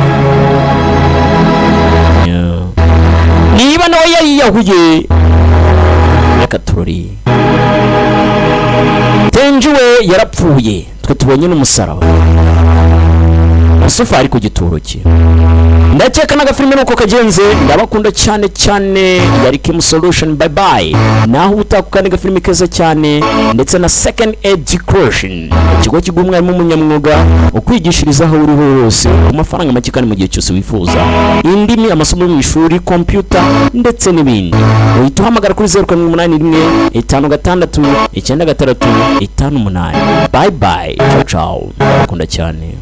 Niba nawe yayiyahuye. Reka turori tenjiwe yarapfuye, twe tubonye n'umusaraba. Sofa ari ku gituro cye. Ndakeka n'agafilime nuko kagenze. Ndabakunda cyane cyane. Yari Kim Solution, bye bye. Naho utakukana agafilime keza cyane ndetse na Second Education, ikigo kigumwarimu umunyamwuga ukwigishiriza aho uri hose ku mafaranga make kandi mu gihe cyose wifuza. Indimi, amasomo mu ishuri, computer ndetse n'ibindi. Uhita uhamagara kuri 081 566 963 bye bye. Ciao ciao. Ndakunda cyane.